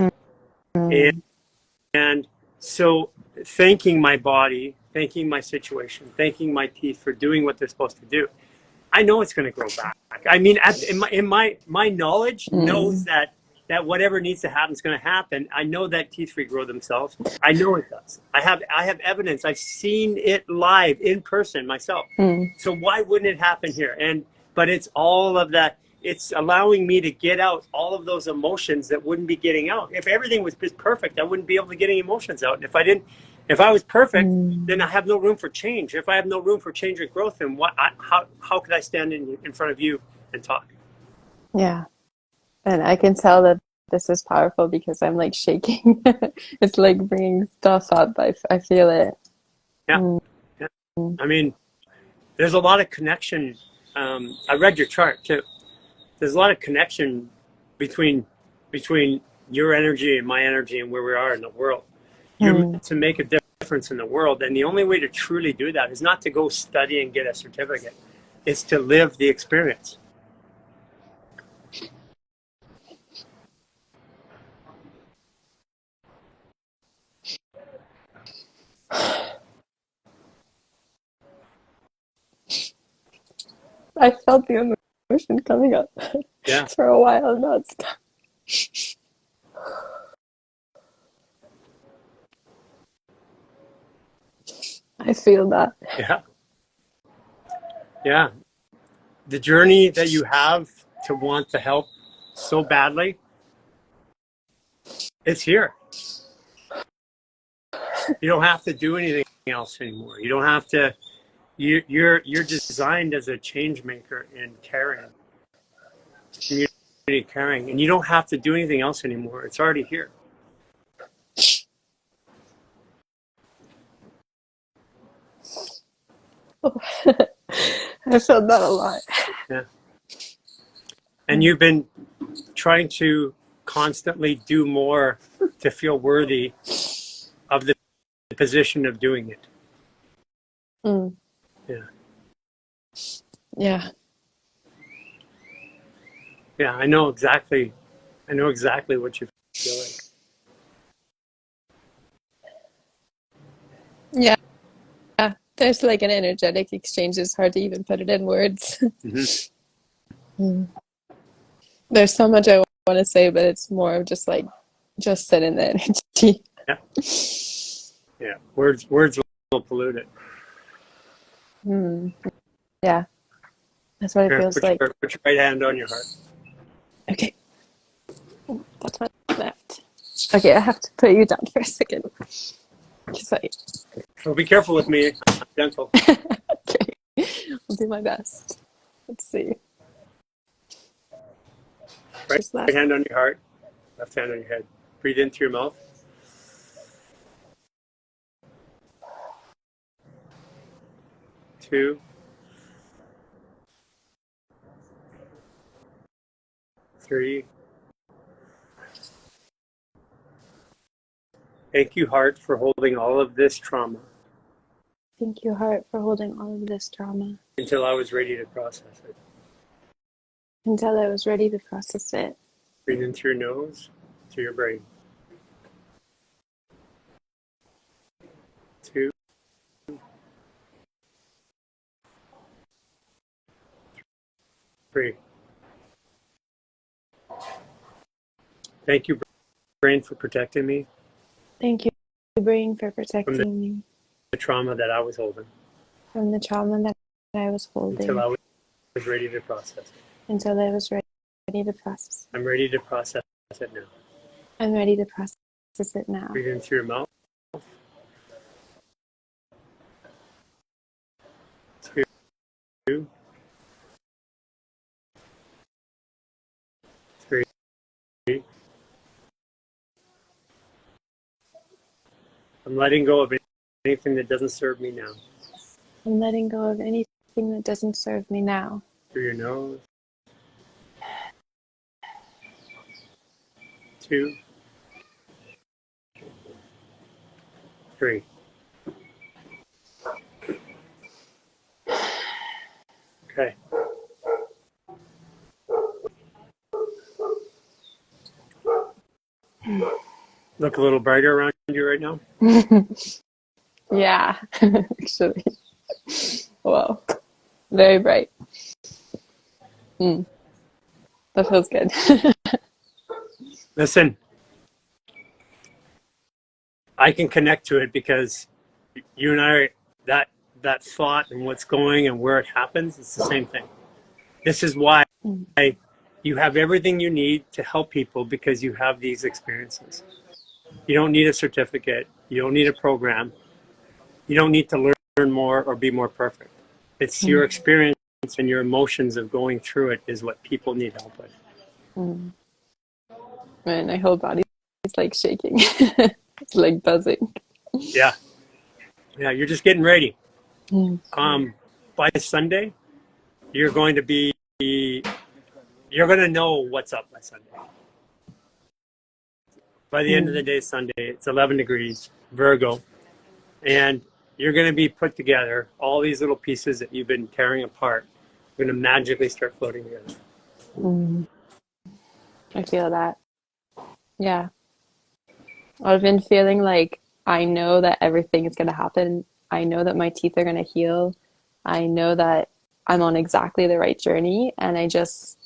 And so thanking my body, thanking my situation, thanking my teeth for doing what they're supposed to do. I know it's going to grow back. I mean, in my knowledge knows that whatever needs to happen is going to happen. I know that teeth regrow themselves. I know it does. I have evidence. I've seen it live in person myself. So why wouldn't it happen here? But it's all of that. It's allowing me to get out all of those emotions that wouldn't be getting out. If everything was just perfect, I wouldn't be able to get any emotions out. And if I was perfect, then I have no room for change. If I have no room for change or growth, then how could I stand in front of you and talk? Yeah. And I can tell that this is powerful because I'm like shaking. It's like bringing stuff up. I feel it. Yeah. I mean, there's a lot of connection. I read your chart too. There's a lot of connection between your energy and my energy and where we are in the world. You're meant to make a difference in the world. And the only way to truly do that is not to go study and get a certificate. It's to live the experience. I felt the emotion coming up for a while. Now it's done. I feel that. Yeah. The journey that you have to want to help so badly, it's here. You don't have to do anything else anymore. You don't have to. You're designed as a change maker in caring, community caring, and you don't have to do anything else anymore. It's already here. I felt that a lot. Yeah. And you've been trying to constantly do more to feel worthy of the position of doing it. Mm. Yeah. Yeah. Yeah, I know exactly what you feel like. Yeah. There's like an energetic exchange. It's hard to even put it in words. Mm. There's so much I want to say, but it's more of just like, just sit in the energy. Yeah. Yeah. Words will pollute it. Mm. Yeah. That's what it Here, feels put like. your right hand on your heart. Okay. That's my left. Okay, I have to put you down for a second. Just like, Well, be careful with me. I'm gentle. okay. I'll do my best. Let's see. Right Just left. hand on your heart, left hand on your head. Breathe in through your mouth. 2, 3. Thank you, heart, for holding all of this trauma Thank you, heart, for holding all of this trauma until I was ready to process it. until I was ready to process it. Breathe in through your nose, through your brain. 2, 3. Thank you, brain, for protecting me Thank you, brain, for from protecting me the trauma that I was holding from the trauma that I was holding until I was ready to process it. until I was ready to process it. I'm ready to process it now. I'm ready to process it now. Breathe in through your mouth. 2, 3. I'm letting go of anything that doesn't serve me now. I'm letting go of anything that doesn't serve me now. Through your nose. 2, 3. Okay. Look a little brighter around you right now. Yeah, actually. Whoa. Very bright. That feels good. Listen, I can connect to it because you and I, that thought and what's going and where it happens, it's the same thing. This is why you have everything you need to help people, because you have these experiences. You don't need a certificate. You don't need a program. You don't need to learn more or be more perfect. It's your experience and your emotions of going through it is what people need help with. Man, my whole body is like shaking. It's like buzzing. Yeah. Yeah, you're just getting ready. Mm. By Sunday, you're going to know what's up by Sunday. By the end of the day, Sunday, it's 11 degrees, Virgo, and you're going to be put together. All these little pieces that you've been tearing apart are going to magically start floating together. I feel that. Yeah. I've been feeling like I know that everything is going to happen. I know that my teeth are going to heal. I know that I'm on exactly the right journey. And it's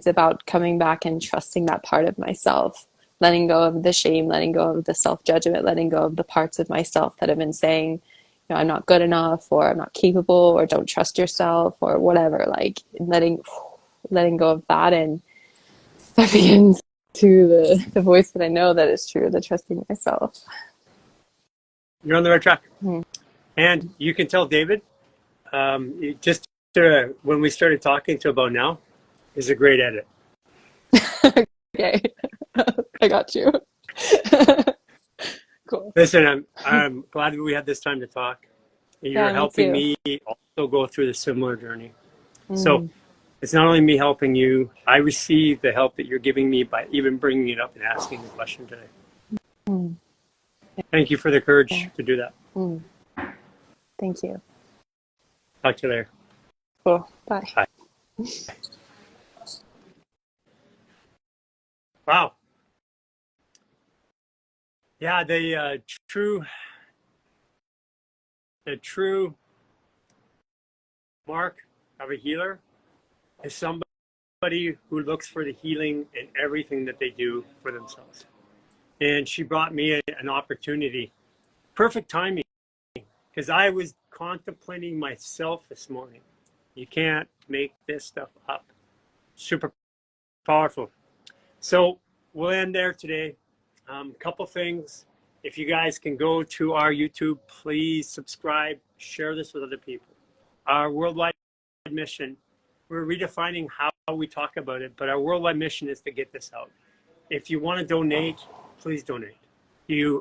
about coming back and trusting that part of myself, letting go of the shame, letting go of the self-judgment, letting go of the parts of myself that have been saying, you know, I'm not good enough, or I'm not capable, or don't trust yourself, or whatever. Like letting go of that and stepping into the voice that I know that is true, the trusting myself. You're on the right track. And you can tell David, when we started talking to about now, is a great edit. Okay. I got you. Cool. Listen, I'm glad that we had this time to talk. You're Yeah, me helping too. me also go through the similar journey. So It's not only me helping you, I receive the help that you're giving me by even bringing it up and asking the question today. Mm. Thank you for the courage Yeah. to do that. Mm. Thank you. Talk to you later. Cool. Bye. Bye. Wow. Yeah, the true mark of a healer is somebody who looks for the healing in everything that they do for themselves. And she brought me an opportunity. Perfect timing, because I was contemplating myself this morning. You can't make this stuff up. Super powerful. So we'll end there today. Couple things. If you guys can go to our YouTube, please subscribe, share this with other people. Our worldwide mission, we're redefining how we talk about it, but our worldwide mission is to get this out. If you want to donate, please donate.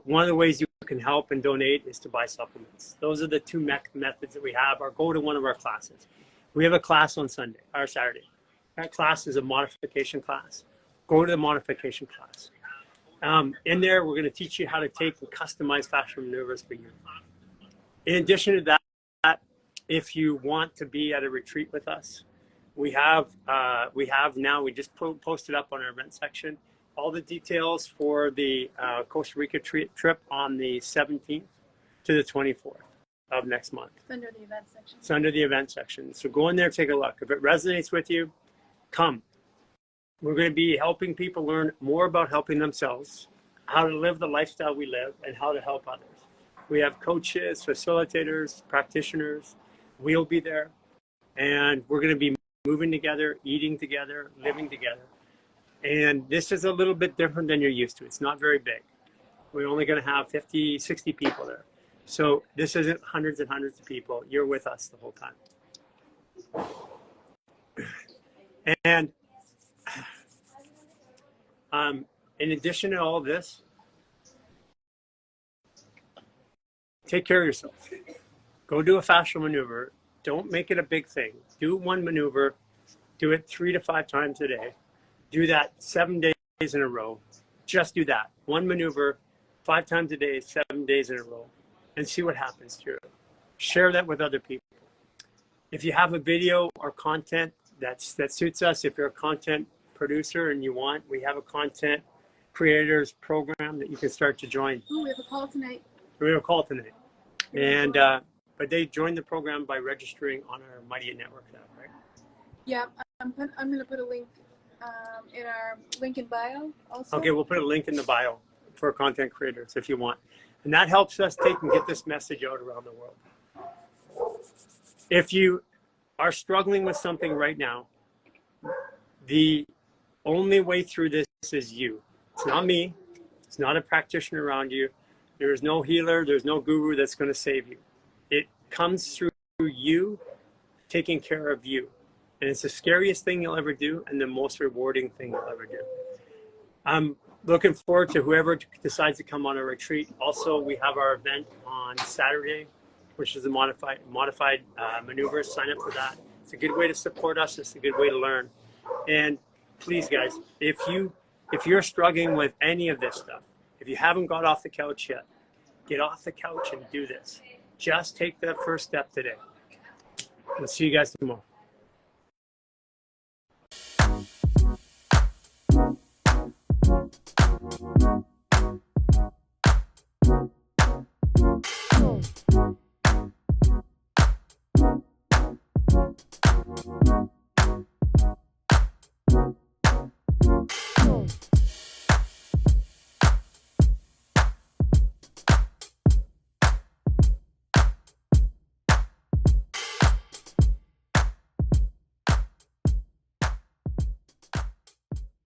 One of the ways you can help and donate is to buy supplements. Those are the two methods that we have, or go to one of our classes. We have a class on Sunday or Saturday. That class is a modification class. Go to the modification class. In there, we're going to teach you how to take and customize fascial maneuvers for you. In addition to that, if you want to be at a retreat with us, we just posted up on our event section all the details for the Costa Rica trip on the 17th to the 24th of next month. It's under the event section. It's under the event section. So go in there, take a look. If it resonates with you, come. We're going to be helping people learn more about helping themselves, how to live the lifestyle we live, and how to help others. We have coaches, facilitators, practitioners. We'll be there. And we're going to be moving together, eating together, living together. And this is a little bit different than you're used to. It's not very big. We're only going to have 50, 60 people there. So this isn't hundreds and hundreds of people. You're with us the whole time. And in addition to all of this, take care of yourself. Go do a fascial maneuver. Don't make it a big thing. Do one maneuver. Do it 3 to 5 times a day. Do that 7 days in a row. Just do that. One maneuver, 5 times a day, 7 days in a row, and see what happens to you. Share that with other people. If you have a video or content that suits us, if you're a content producer and you want, we have a content creators program that you can start to join. Ooh, we have a call tonight. We have a call tonight. And but they join the program by registering on our Mighty Network app, right? Yeah, I'm going to put a link in our link in bio also. Okay, we'll put a link in the bio for content creators if you want. And that helps us take and get this message out around the world. If you are struggling with something right now, the only way through this is you. It's not me. It's not a practitioner around you. There is no healer. There's no guru that's going to save you. It comes through you taking care of you. And it's the scariest thing you'll ever do and the most rewarding thing you'll ever do. I'm looking forward to whoever decides to come on a retreat. Also, we have our event on Saturday, which is the modified maneuvers. Sign up for that. It's a good way to support us. It's a good way to learn. And please, guys, if you're struggling with any of this stuff, if you haven't got off the couch yet, get off the couch and do this. Just take that first step today. We'll see you guys tomorrow.